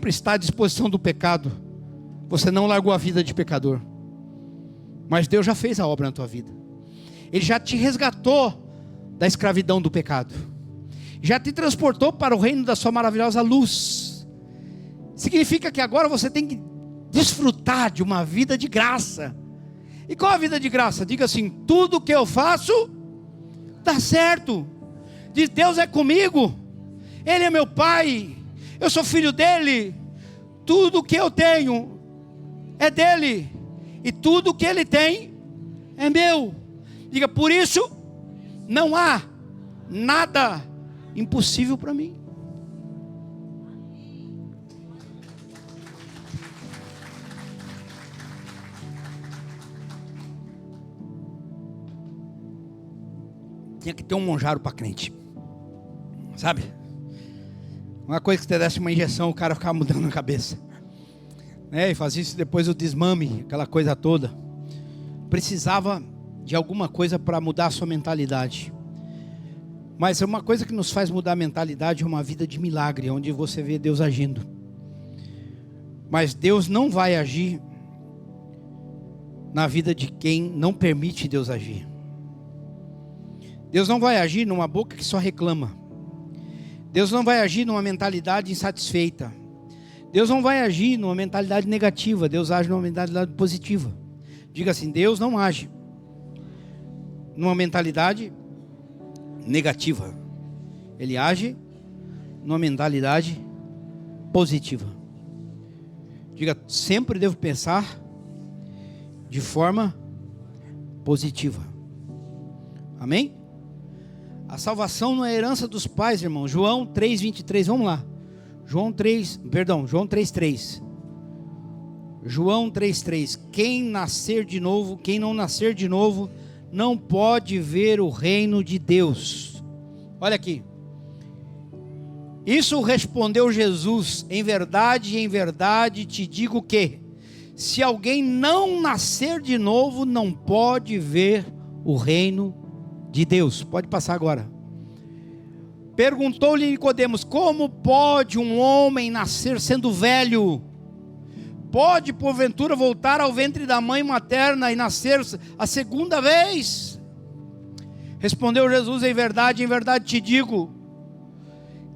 S1: está à disposição do pecado. Você não largou a vida de pecador. Mas Deus já fez a obra na tua vida. Ele já te resgatou da escravidão do pecado. Já te transportou para o reino da sua maravilhosa luz. Significa que agora você tem que desfrutar de uma vida de graça. E qual a vida de graça? Diga assim: tudo que eu faço dá certo. Diz: Deus é comigo. Ele é meu pai. Eu sou filho dele. Tudo que eu tenho é dele. E tudo que ele tem é meu. Diga: por isso não há nada impossível para mim. Tinha que ter um monjaro para crente, sabe? Uma coisa que você desse uma injeção, o cara ficava mudando a cabeça, né? E fazia isso depois o desmame, aquela coisa toda. Precisava de alguma coisa para mudar a sua mentalidade. Mas é uma coisa que nos faz mudar a mentalidade, é uma vida de milagre, onde você vê Deus agindo. Mas Deus não vai agir na vida de quem não permite Deus agir. Deus não vai agir numa boca que só reclama. Deus não vai agir numa mentalidade insatisfeita. Deus não vai agir numa mentalidade negativa. Deus age numa mentalidade positiva. Diga assim: Deus não age numa mentalidade negativa. Ele age numa mentalidade positiva. Diga: sempre devo pensar de forma positiva. Amém? A salvação não é herança dos pais, irmão. João 3,23, vamos lá. João 3,3. João 3,3. Quem nascer de novo, quem não nascer de novo, não pode ver o reino de Deus. Olha aqui. Isso respondeu Jesus: em verdade te digo que, se alguém não nascer de novo, não pode ver o reino de Deus. Pode passar agora. Perguntou-lhe Nicodemos: como pode um homem nascer sendo velho? Pode porventura voltar ao ventre da mãe materna e nascer a segunda vez? Respondeu Jesus: em verdade te digo,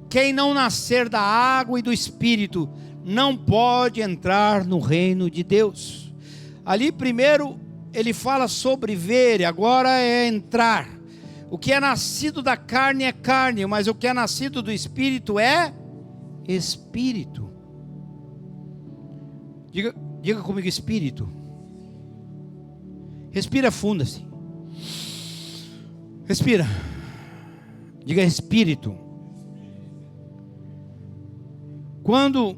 S1: quem não nascer da água e do Espírito não pode entrar no reino de Deus. Ali primeiro ele fala sobre ver, e agora é entrar. O que é nascido da carne é carne, mas o que é nascido do Espírito é Espírito. Diga comigo: Espírito. Respira fundo assim. Respira. Diga: Espírito. Quando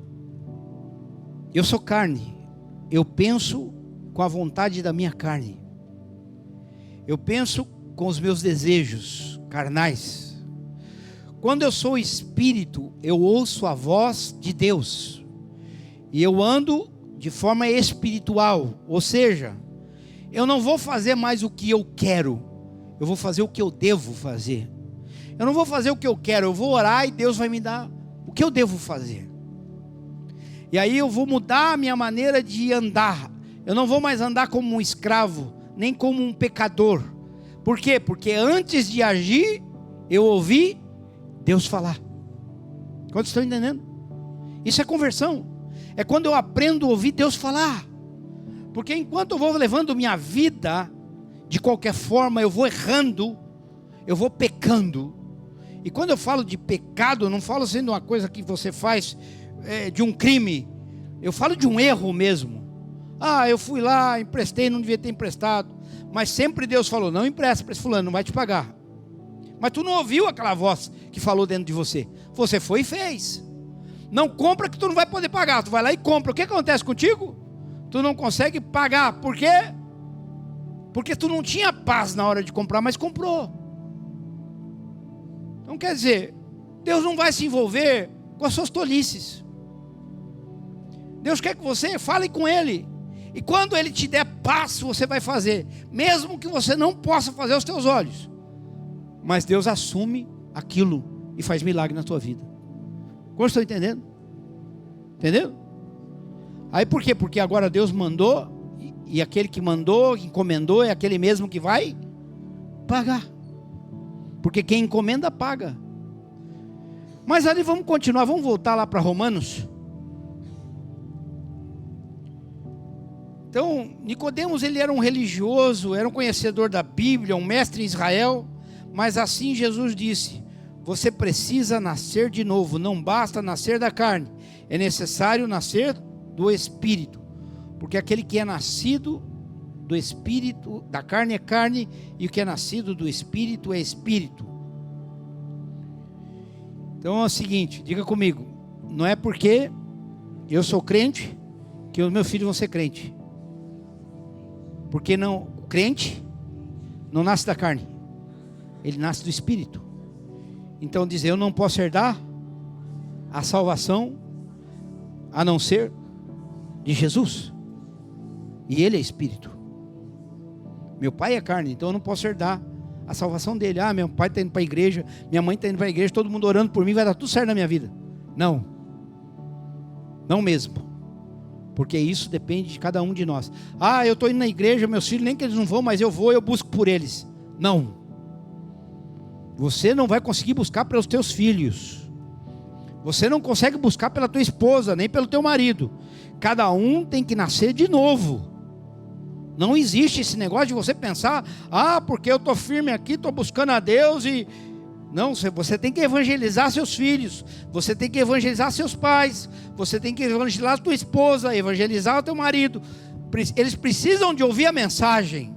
S1: eu sou carne, eu penso com a vontade da minha carne. Eu penso com os meus desejos carnais. Quando eu sou espírito, eu ouço a voz de Deus. E eu ando de forma espiritual. Ou seja, eu não vou fazer mais o que eu quero, eu vou fazer o que eu devo fazer. Eu não vou fazer o que eu quero, eu vou orar e Deus vai me dar o que eu devo fazer. E aí eu vou mudar a minha maneira de andar. Eu não vou mais andar como um escravo, nem como um pecador. Por quê? Porque antes de agir, eu ouvi Deus falar. Quantos estão entendendo? Isso é conversão. É quando eu aprendo a ouvir Deus falar. Porque enquanto eu vou levando minha vida, de qualquer forma, eu vou errando, eu vou pecando. E quando eu falo de pecado, eu não falo sendo uma coisa que você faz de um crime. Eu falo de um erro mesmo. Eu fui lá, emprestei, não devia ter emprestado. Mas sempre Deus falou, não empresta para esse fulano, não vai te pagar. Mas tu não ouviu aquela voz que falou dentro de você. Você foi e fez. Não compra que tu não vai poder pagar. Tu vai lá e compra. O que acontece contigo? Tu não consegue pagar. Por quê? Porque tu não tinha paz na hora de comprar, mas comprou. Então quer dizer, Deus não vai se envolver com as suas tolices. Deus quer que você fale com Ele. E quando Ele te der paz, você vai fazer. Mesmo que você não possa fazer aos teus olhos. Mas Deus assume aquilo e faz milagre na tua vida. Como estou entendendo? Entendeu? Aí por quê? Porque agora Deus mandou, e aquele que mandou, que encomendou, é aquele mesmo que vai pagar. Porque quem encomenda, paga. Mas ali vamos continuar, vamos voltar lá para Romanos. Então, Nicodemos, ele era um religioso, era um conhecedor da Bíblia, um mestre em Israel. Mas assim Jesus disse, você precisa nascer de novo, não basta nascer da carne, é necessário nascer do Espírito, porque aquele que é nascido do Espírito, da carne é carne, e o que é nascido do Espírito é Espírito. Então é o seguinte, diga comigo, não é porque eu sou crente, que os meus filhos vão ser crente, porque não, o crente não nasce da carne, ele nasce do Espírito. Então dizer, eu não posso herdar a salvação a não ser de Jesus. E Ele é Espírito. Meu pai é carne, então eu não posso herdar a salvação dele. Meu pai está indo para a igreja, minha mãe está indo para a igreja, todo mundo orando por mim, vai dar tudo certo na minha vida. Não. Não mesmo. Porque isso depende de cada um de nós. Eu estou indo na igreja, meus filhos, nem que eles não vão, mas eu vou, eu busco por eles. Não. Você não vai conseguir buscar pelos teus filhos. Você não consegue buscar pela tua esposa, nem pelo teu marido. Cada um tem que nascer de novo. Não existe esse negócio de você pensar, porque eu estou firme aqui, estou buscando a Deus e... Não, você tem que evangelizar seus filhos. Você tem que evangelizar seus pais. Você tem que evangelizar a tua esposa, evangelizar o teu marido. Eles precisam de ouvir a mensagem.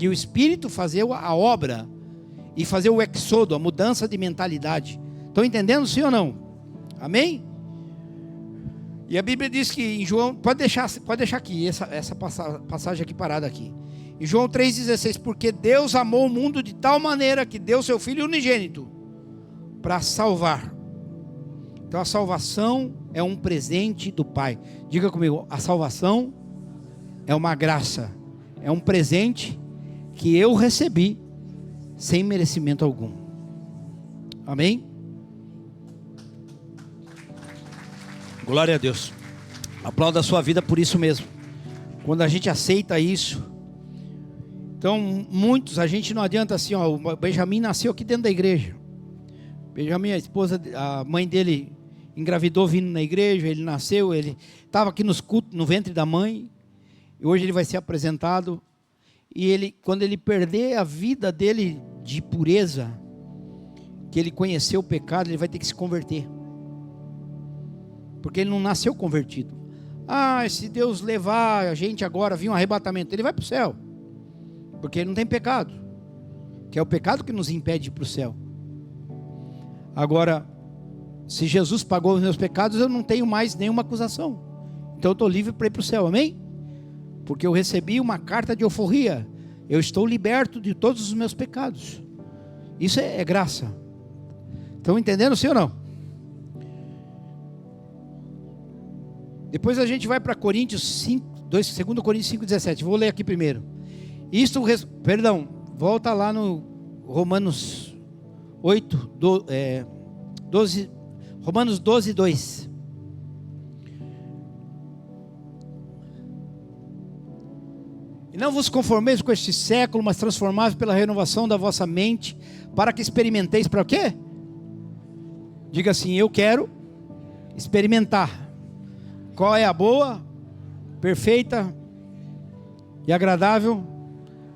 S1: E o Espírito fazer a obra. E fazer o exodo, a mudança de mentalidade. Estão entendendo sim ou não? Amém? E a Bíblia diz que em João, pode deixar aqui, essa passagem aqui parada aqui. Em João 3,16, porque Deus amou o mundo de tal maneira que deu seu Filho unigênito para salvar. Então a salvação é um presente do Pai. Diga comigo, a salvação é uma graça, é um presente que eu recebi sem merecimento algum. Amém? Glória a Deus. Aplauda a sua vida por isso mesmo. Quando a gente aceita isso. Então, muitos, a gente não adianta assim, o Benjamin nasceu aqui dentro da igreja. Benjamin, a esposa, a mãe dele engravidou vindo na igreja, ele nasceu, ele estava aqui nos cultos, no ventre da mãe. E hoje ele vai ser apresentado. E quando ele perder a vida dele de pureza, que ele conheceu o pecado, ele vai ter que se converter. Porque ele não nasceu convertido. Se Deus levar a gente agora, vir um arrebatamento, ele vai para o céu. Porque ele não tem pecado. Que é o pecado que nos impede de ir para o céu. Agora, se Jesus pagou os meus pecados, eu não tenho mais nenhuma acusação. Então eu estou livre para ir para o céu, amém? Porque eu recebi uma carta de alforria. Eu estou liberto de todos os meus pecados. Isso é graça. Estão entendendo sim ou não? Depois a gente vai para Coríntios 5, 2 Coríntios 5,17. Vou ler aqui primeiro. Volta lá no Romanos 12, Romanos 12, 2. E não vos conformeis com este século, mas transformados pela renovação da vossa mente, para que experimenteis para o quê? Diga assim: eu quero experimentar qual é a boa, perfeita e agradável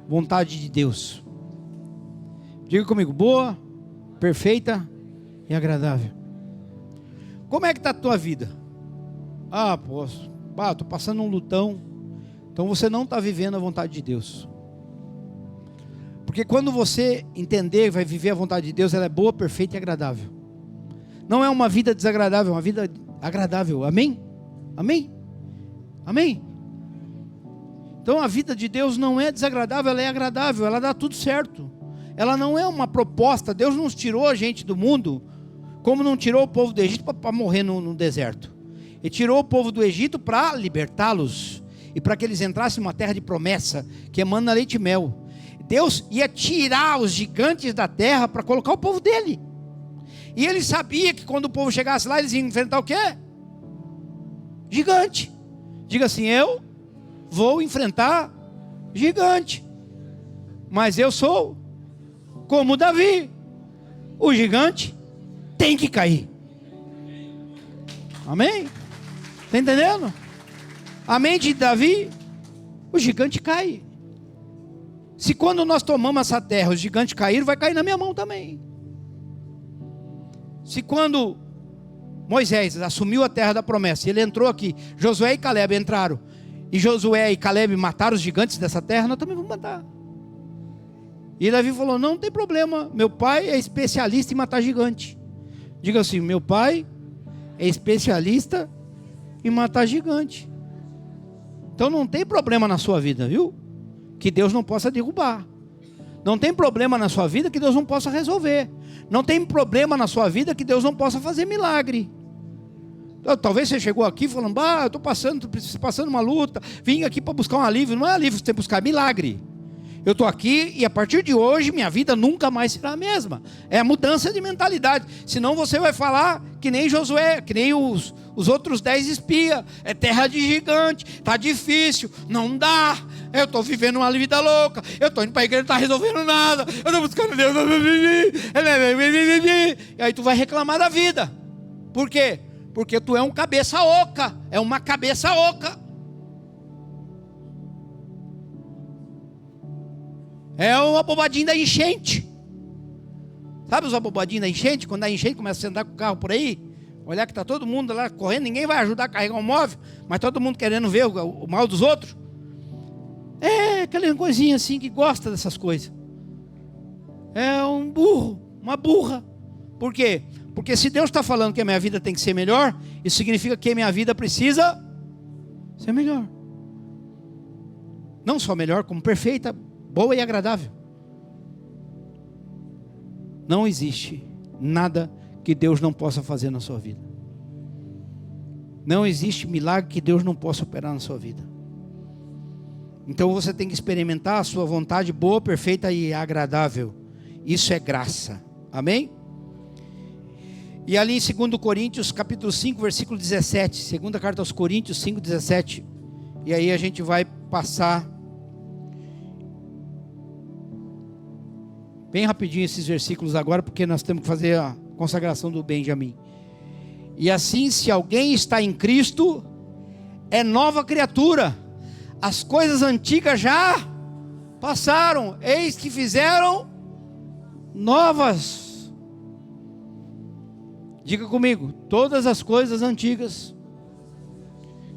S1: vontade de Deus. Diga comigo: boa, perfeita e agradável. Como é que está a tua vida? Estou passando um lutão. Então você não está vivendo a vontade de Deus. Porque quando você entender, vai viver a vontade de Deus, ela é boa, perfeita e agradável. Não é uma vida desagradável, é uma vida agradável. Amém? Amém? Amém? Então a vida de Deus não é desagradável, ela é agradável, ela dá tudo certo. Ela não é uma proposta. Deus não tirou a gente do mundo como não tirou o povo do Egito para morrer no deserto. Ele tirou o povo do Egito para libertá-los e para que eles entrassem numa terra de promessa que emana leite e mel. Deus ia tirar os gigantes da terra para colocar o povo dele. E ele sabia que quando o povo chegasse lá, eles iam enfrentar o quê? Gigante. Diga assim: eu vou enfrentar gigante. Mas eu sou como Davi. O gigante tem que cair. Amém? Está entendendo? A mente de Davi, o gigante cai. Se quando nós tomamos essa terra, os gigantes caíram, vai cair na minha mão também. Se quando Moisés assumiu a terra da promessa, ele entrou aqui, Josué e Caleb entraram, e Josué e Caleb mataram os gigantes dessa terra, nós também vamos matar. E Davi falou: não tem problema, meu pai é especialista em matar gigante. Diga assim: meu pai é especialista em matar gigante. Então não tem problema na sua vida, viu? Que Deus não possa derrubar. Não tem problema na sua vida que Deus não possa resolver. Não tem problema na sua vida que Deus não possa fazer milagre. Talvez você chegou aqui falando: eu estou passando uma luta, vim aqui para buscar um alívio. Não é alívio, você tem que buscar milagre. Eu estou aqui e a partir de hoje minha vida nunca mais será a mesma. É a mudança de mentalidade. Senão você vai falar que nem Josué, que nem os outros 10 espias. É terra de gigante, está difícil, não dá. Eu estou vivendo uma vida louca. Eu estou indo para a igreja, não está resolvendo nada. Eu estou buscando Deus. E aí tu vai reclamar da vida. Por quê? Porque tu é um cabeça oca. É uma cabeça oca. É uma bobadinha da enchente. Sabe os abobadinhos da enchente? Quando a enchente começa a andar com o carro por aí, olhar que está todo mundo lá correndo, ninguém vai ajudar a carregar um móvel, mas todo mundo querendo ver o mal dos outros. É aquela coisinha assim que gosta dessas coisas. É um burro, uma burra. Por quê? Porque se Deus está falando que a minha vida tem que ser melhor, isso significa que a minha vida precisa ser melhor. Não só melhor, como perfeita, boa e agradável. Não existe nada que Deus não possa fazer na sua vida. Não existe milagre que Deus não possa operar na sua vida. Então você tem que experimentar a sua vontade boa, perfeita e agradável. Isso é graça. Amém? E ali em 2 Coríntios capítulo 5, versículo 17. Segunda carta aos Coríntios 5, 17. E aí a gente vai passar bem rapidinho esses versículos agora, porque nós temos que fazer a consagração do Benjamim. E assim, se alguém está em Cristo, é nova criatura. As coisas antigas já passaram, eis que fizeram novas. Diga comigo: todas as coisas antigas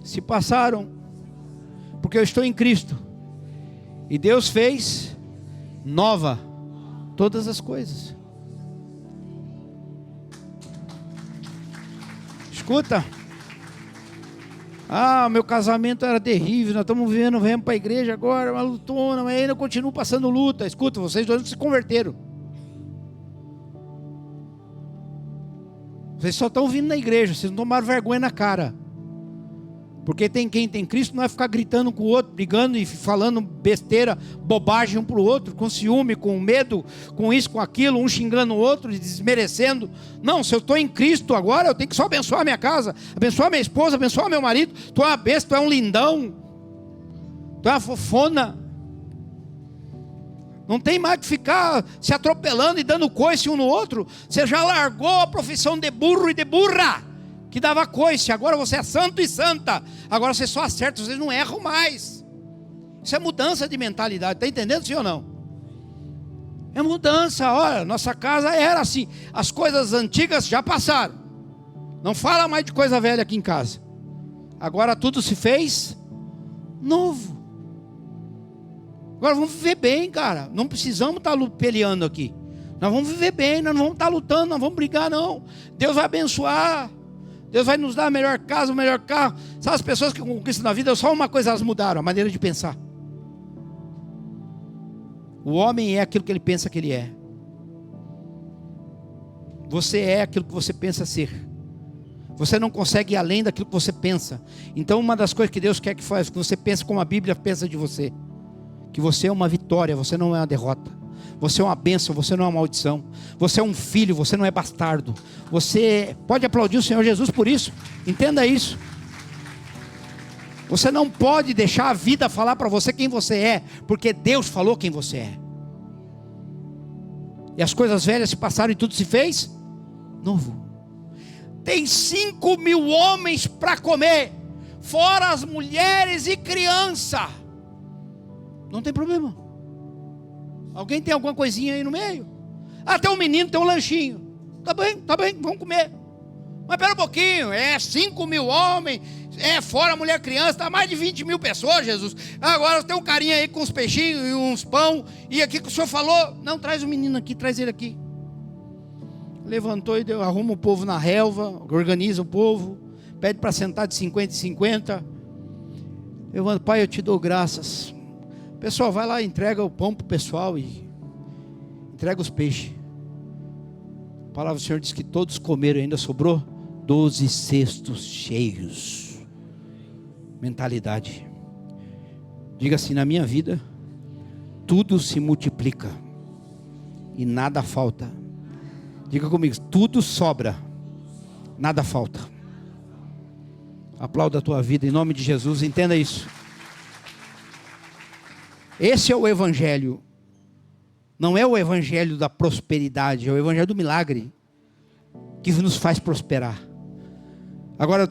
S1: se passaram, porque eu estou em Cristo, e Deus fez nova todas as coisas. Escuta. Meu casamento era terrível, nós estamos vivendo, viemos para a igreja agora, uma lutona, mas ainda continuo passando luta. Escuta, vocês dois se converteram. Vocês só estão vindo na igreja, vocês não tomaram vergonha na cara. Porque quem tem Cristo não é ficar gritando com o outro, brigando e falando besteira, bobagem um para o outro, com ciúme, com medo, com isso, com aquilo, um xingando o outro, desmerecendo. Não, se eu estou em Cristo agora, eu tenho que só abençoar a minha casa, abençoar minha esposa, abençoar meu marido. Tu é uma besta, tu é um lindão, tu é uma fofona. Não tem mais que ficar se atropelando e dando coice um no outro. Você já largou a profissão de burro e de burra, que dava coice. Agora você é santo e santa. Agora você só acerta, vocês não erram mais. Isso é mudança de mentalidade. Está entendendo, sim ou não? É mudança. Olha, nossa casa era assim. As coisas antigas já passaram. Não fala mais de coisa velha aqui em casa. Agora tudo se fez novo. Agora vamos viver bem, cara. Não precisamos estar peleando aqui. Nós vamos viver bem, nós não vamos estar lutando, não vamos brigar não. Deus vai abençoar. Deus vai nos dar a melhor casa, o melhor carro. Sabe, as pessoas que conquistam na vida, só uma coisa elas mudaram: a maneira de pensar. O homem é aquilo que ele pensa que ele é. Você é aquilo que você pensa ser. Você não consegue ir além daquilo que você pensa. Então uma das coisas que Deus quer que faça, que você pense como a Bíblia pensa de você. Que você é uma vitória, você não é uma derrota. Você é uma bênção, você não é uma maldição. Você é um filho, você não é bastardo. Você pode aplaudir o Senhor Jesus por isso. Entenda isso. Você não pode deixar a vida falar para você quem você é, porque Deus falou quem você é. E as coisas velhas se passaram e tudo se fez novo. Tem 5.000 homens para comer, fora as mulheres e criança. Não tem problema. Alguém tem alguma coisinha aí no meio? Ah, tem um menino, tem um lanchinho. Tá bem, vamos comer. Mas espera um pouquinho, 5.000 homens, fora mulher, criança, tá mais de 20.000 pessoas, Jesus. Agora tem um carinha aí com uns peixinhos e uns pão, e aqui que o senhor falou, não, traz o menino aqui, traz ele aqui. Levantou e arruma o povo na relva, organiza o povo, pede para sentar de 50 em 50. Levanta, Pai, eu te dou graças. Pessoal, vai lá, entrega o pão para o pessoal e entrega os peixes. A palavra do Senhor diz que todos comeram, ainda sobrou 12 cestos cheios. Mentalidade. Diga assim: na minha vida tudo se multiplica e nada falta. Diga comigo: tudo sobra, nada falta. Aplauda a tua vida em nome de Jesus, entenda isso. Esse é o evangelho. Não é o evangelho da prosperidade, é o evangelho do milagre, que nos faz prosperar. Agora,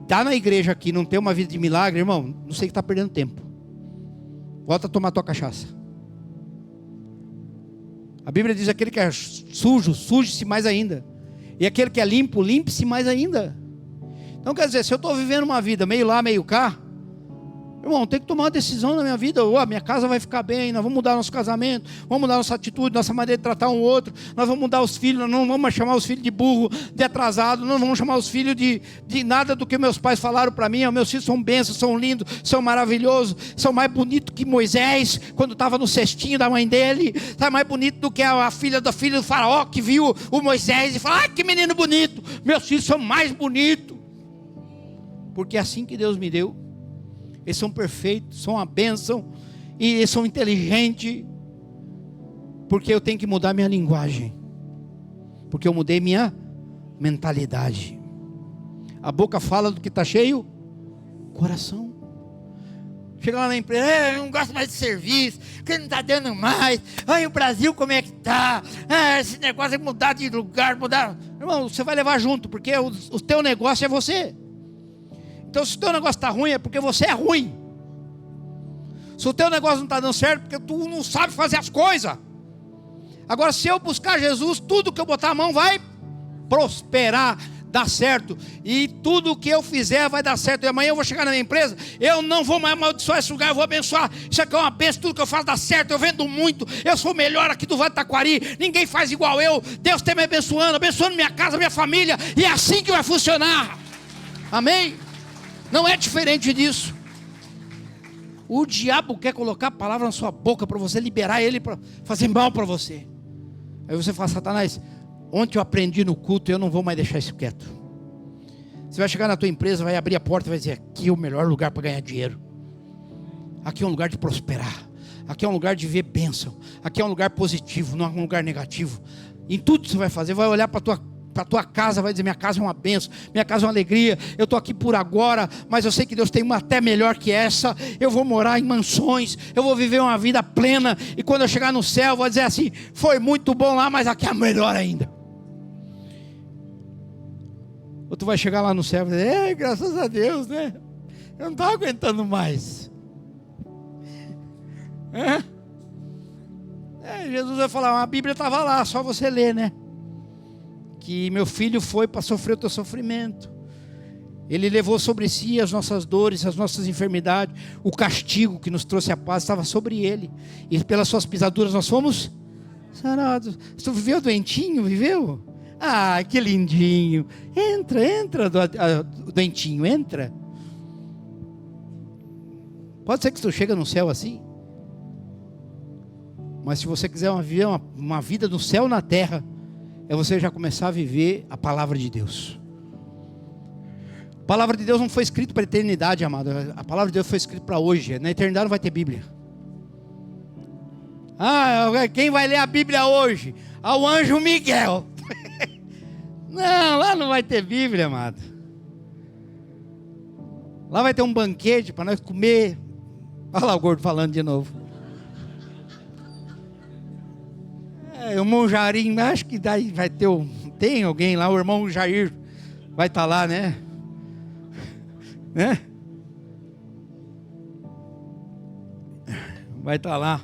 S1: tá na igreja aqui, não tem uma vida de milagre, irmão, não sei que está perdendo tempo. Volta a tomar tua cachaça. A Bíblia diz: aquele que é sujo, suje-se mais ainda. E aquele que é limpo, limpe-se mais ainda. Então quer dizer, se eu estou vivendo uma vida meio lá, meio cá, irmão, tem que tomar uma decisão na minha vida. A minha casa vai ficar bem, nós vamos mudar nosso casamento, vamos mudar nossa atitude, nossa maneira de tratar um outro. Nós vamos mudar os filhos, nós não vamos chamar os filhos de burro, de atrasado, não vamos chamar os filhos de nada do que meus pais falaram para mim. Meus filhos são bênçãos, são lindos, são maravilhosos, são mais bonitos que Moisés, quando estava no cestinho da mãe dele. Está mais bonito do que a filha do faraó, que viu o Moisés e falou: ai, que menino bonito. Meus filhos são mais bonitos, porque é assim que Deus me deu. Eles são perfeitos, são uma bênção, e eles são inteligentes, porque eu tenho que mudar minha linguagem, porque eu mudei minha mentalidade. A boca fala do que está cheio, coração. Chega lá na empresa: eu não gosto mais de serviço, porque não está dando mais. Ai, o Brasil como é que está? Esse negócio é mudar de lugar, mudar. Irmão, você vai levar junto, porque o teu negócio é você. Então se o teu negócio está ruim, é porque você é ruim. Se o teu negócio não está dando certo, porque tu não sabe fazer as coisas. Agora, se eu buscar Jesus, tudo que eu botar a mão vai prosperar, dar certo. E tudo que eu fizer vai dar certo. E amanhã eu vou chegar na minha empresa, eu não vou mais amaldiçoar esse lugar, eu vou abençoar. Isso aqui é uma bênção, tudo que eu faço dá certo. Eu vendo muito, eu sou o melhor aqui do Vale do Taquari, ninguém faz igual eu. Deus está me abençoando minha casa, minha família. E é assim que vai funcionar. Amém? Não é diferente disso. O diabo quer colocar a palavra na sua boca para você liberar ele para fazer mal para você. Aí você fala: Satanás, ontem eu aprendi no culto, eu não vou mais deixar isso quieto. Você vai chegar na tua empresa, vai abrir a porta e vai dizer: aqui é o melhor lugar para ganhar dinheiro. Aqui é um lugar de prosperar. Aqui é um lugar de ver bênção. Aqui é um lugar positivo, não é um lugar negativo. Em tudo que você vai fazer, vai olhar para a tua casa, vai dizer: minha casa é uma bênção, minha casa é uma alegria, eu estou aqui por agora, mas eu sei que Deus tem uma até melhor que essa. Eu vou morar em mansões, eu vou viver uma vida plena, e quando eu chegar no céu, eu vou dizer assim: foi muito bom lá, mas aqui é melhor ainda. Ou tu vai chegar lá no céu e dizer: graças a Deus, né? Eu não estava aguentando mais. Jesus vai falar: a Bíblia estava lá, só você ler, né? Que meu filho foi para sofrer o teu sofrimento. Ele levou sobre si as nossas dores, as nossas enfermidades. O castigo que nos trouxe a paz estava sobre ele. E pelas suas pisaduras nós fomos sarados. Tu viveu doentinho? Viveu? Ah, que lindinho. Entra, doentinho, entra. Pode ser que tu chega no céu assim. Mas se você quiser viver uma vida no céu na terra, é você já começar a viver a palavra de Deus. A palavra de Deus não foi escrita para a eternidade, amado. A palavra de Deus foi escrita para hoje. Na eternidade não vai ter Bíblia. Quem vai ler a Bíblia hoje? Ao anjo Miguel. Não, lá não vai ter Bíblia, amado. Lá vai ter um banquete para nós comer. Olha lá o gordo falando de novo. O irmão Jair, acho que daí vai ter tem alguém lá, o irmão Jair vai estar lá, né? Vai estar lá.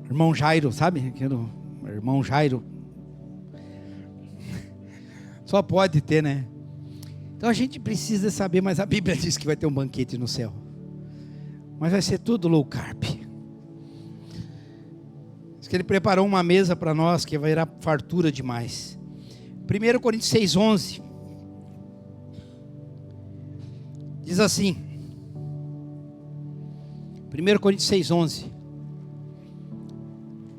S1: Irmão Jairo, sabe? Irmão Jairo. Só pode ter, né? Então a gente precisa saber, mas a Bíblia diz que vai ter um banquete no céu. Mas vai ser tudo low carb. Diz que ele preparou uma mesa para nós que vai virar fartura demais. 1 Coríntios 6:11 diz assim. 1 Coríntios 6:11: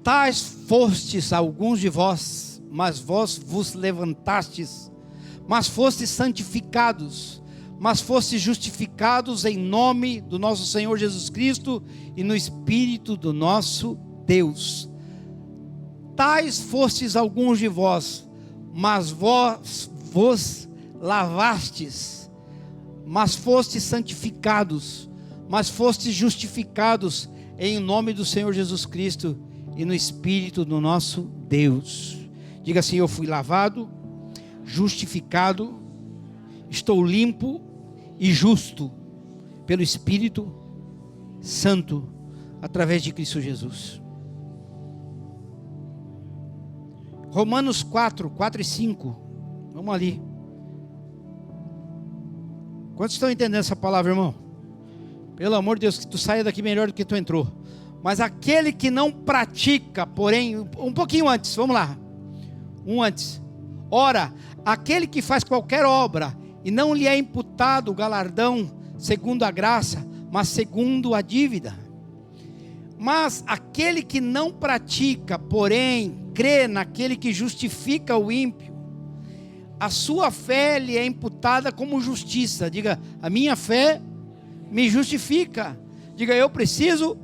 S1: tais fostes alguns de vós, mas vós vos levantastes, mas fostes santificados, mas fostes justificados em nome do nosso Senhor Jesus Cristo e no Espírito do nosso Deus. Tais fostes alguns de vós, mas vós vos lavastes, mas fostes santificados, mas fostes justificados em nome do Senhor Jesus Cristo e no Espírito do nosso Deus. Diga assim: eu fui lavado, justificado, estou limpo e justo pelo Espírito Santo através de Cristo Jesus. Romanos 4 e 5. Vamos ali. Quantos estão entendendo essa palavra, irmão? Pelo amor de Deus, que tu saia daqui melhor do que tu entrou. Mas aquele que não pratica, porém, um pouquinho antes, vamos lá. Antes. Ora, aquele que faz qualquer obra e não lhe é imputado o galardão segundo a graça, mas segundo a dívida. Mas aquele que não pratica, porém, crê naquele que justifica o ímpio, a sua fé lhe é imputada como justiça. Diga: a minha fé me justifica. Diga: eu preciso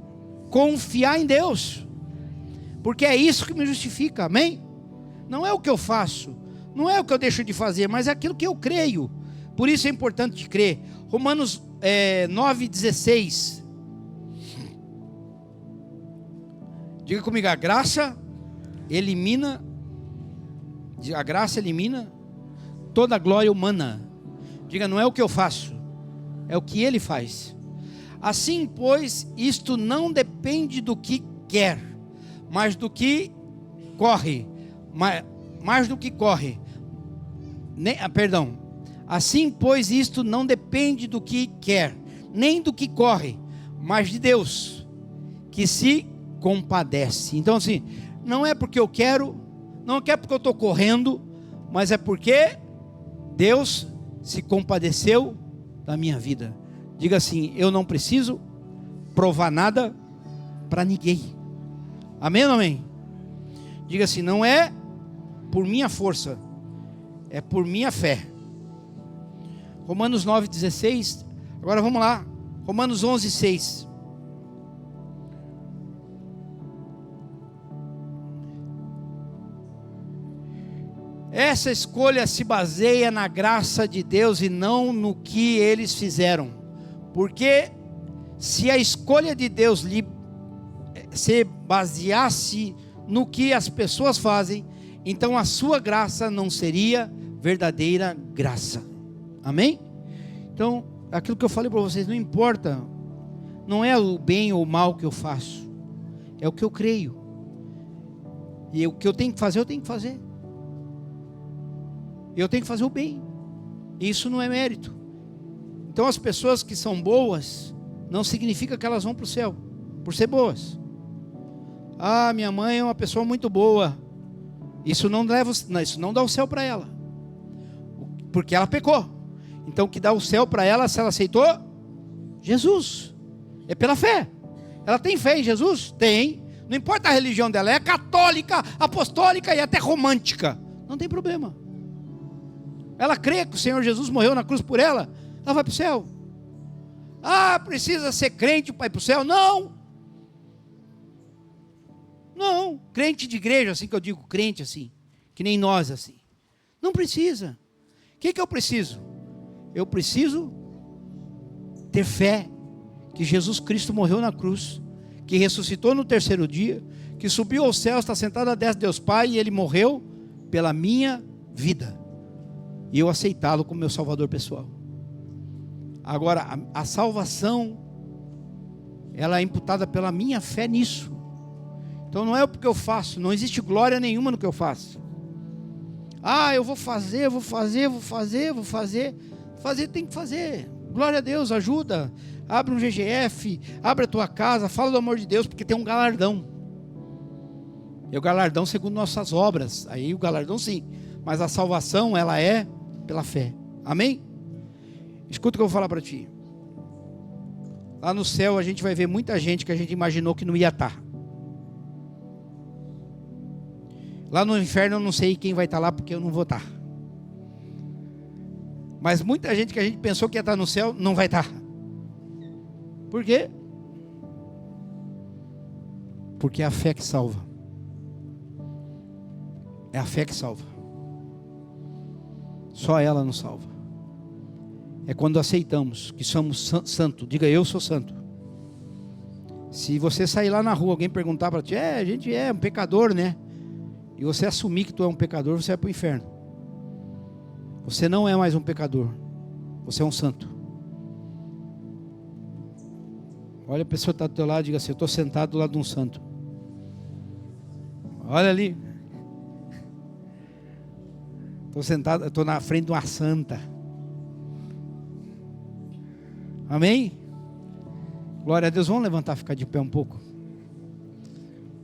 S1: confiar em Deus, porque é isso que me justifica, amém? Não é o que eu faço, não é o que eu deixo de fazer, mas é aquilo que eu creio. Por isso é importante crer. Romanos 9:16. Diga comigo: a graça elimina toda a glória humana. Diga: não é o que eu faço, é o que Ele faz. Assim, pois, isto não depende do que quer, mas do que corre. Mais do que corre. Assim, pois, isto não depende do que quer, nem do que corre, mas de Deus, que se compadece. Então, assim, não é porque eu quero, não é porque eu estou correndo, mas é porque Deus se compadeceu da minha vida. Diga assim: eu não preciso provar nada para ninguém. Amém ou amém? Diga assim: não é por minha força, é por minha fé. Romanos 9,16. Agora vamos lá. Romanos 11,6. Essa escolha se baseia na graça de Deus e não no que eles fizeram. Porque se a escolha de Deus se baseasse no que as pessoas fazem, então a sua graça não seria verdadeira graça. Amém? Então, aquilo que eu falei para vocês, não importa, não é o bem ou o mal que eu faço, é o que eu creio. E o que eu tenho que fazer, eu tenho que fazer. Eu tenho que fazer o bem. Isso não é mérito. Então as pessoas que são boas, não significa que elas vão para o céu, por ser boas. Ah, minha mãe é uma pessoa muito boa. Isso não dá o céu para ela, porque ela pecou. Então o que dá o céu para ela, se ela aceitou? Jesus. É pela fé. Ela tem fé em Jesus? Tem. Não importa a religião dela, é católica, apostólica e até romântica. Não tem problema. Ela crê que o Senhor Jesus morreu na cruz por ela, ela vai para o céu. Ah, precisa ser crente para ir para o céu? Não. Não. Crente de igreja, assim que eu digo, crente assim, que nem nós assim. Não precisa. O que eu preciso? Eu preciso ter fé que Jesus Cristo morreu na cruz, que ressuscitou no terceiro dia, que subiu ao céu, está sentado à destra de Deus Pai, e Ele morreu pela minha vida. E eu aceitá-lo como meu salvador pessoal. Agora, a salvação, ela é imputada pela minha fé nisso. Então não é porque eu faço, não existe glória nenhuma no que eu faço. Ah, eu vou fazer. Fazer tem que fazer. Glória a Deus, ajuda. Abre um GGF, abre a tua casa, fala do amor de Deus, porque tem um galardão. E o galardão segundo nossas obras. Aí o galardão sim. Mas a salvação, ela é pela fé. Amém? Escuta o que eu vou falar para ti. Lá no céu a gente vai ver muita gente que a gente imaginou que não ia estar. Lá no inferno eu não sei quem vai estar lá, porque eu não vou estar. Mas muita gente que a gente pensou que ia estar no céu, não vai estar. Por quê? Porque é a fé que salva. É a fé que salva. Só ela nos salva. É quando aceitamos que somos santos. Diga, eu sou santo. Se você sair lá na rua, alguém perguntar para ti, a gente é um pecador, né? E você assumir que tu é um pecador, você vai para o inferno. Você não é mais um pecador. Você é um santo. Olha a pessoa que está do teu lado e diga assim, eu estou sentado do lado de um santo. Olha ali. Estou sentado, estou na frente de uma santa. Amém? Glória a Deus. Vamos levantar, ficar de pé um pouco.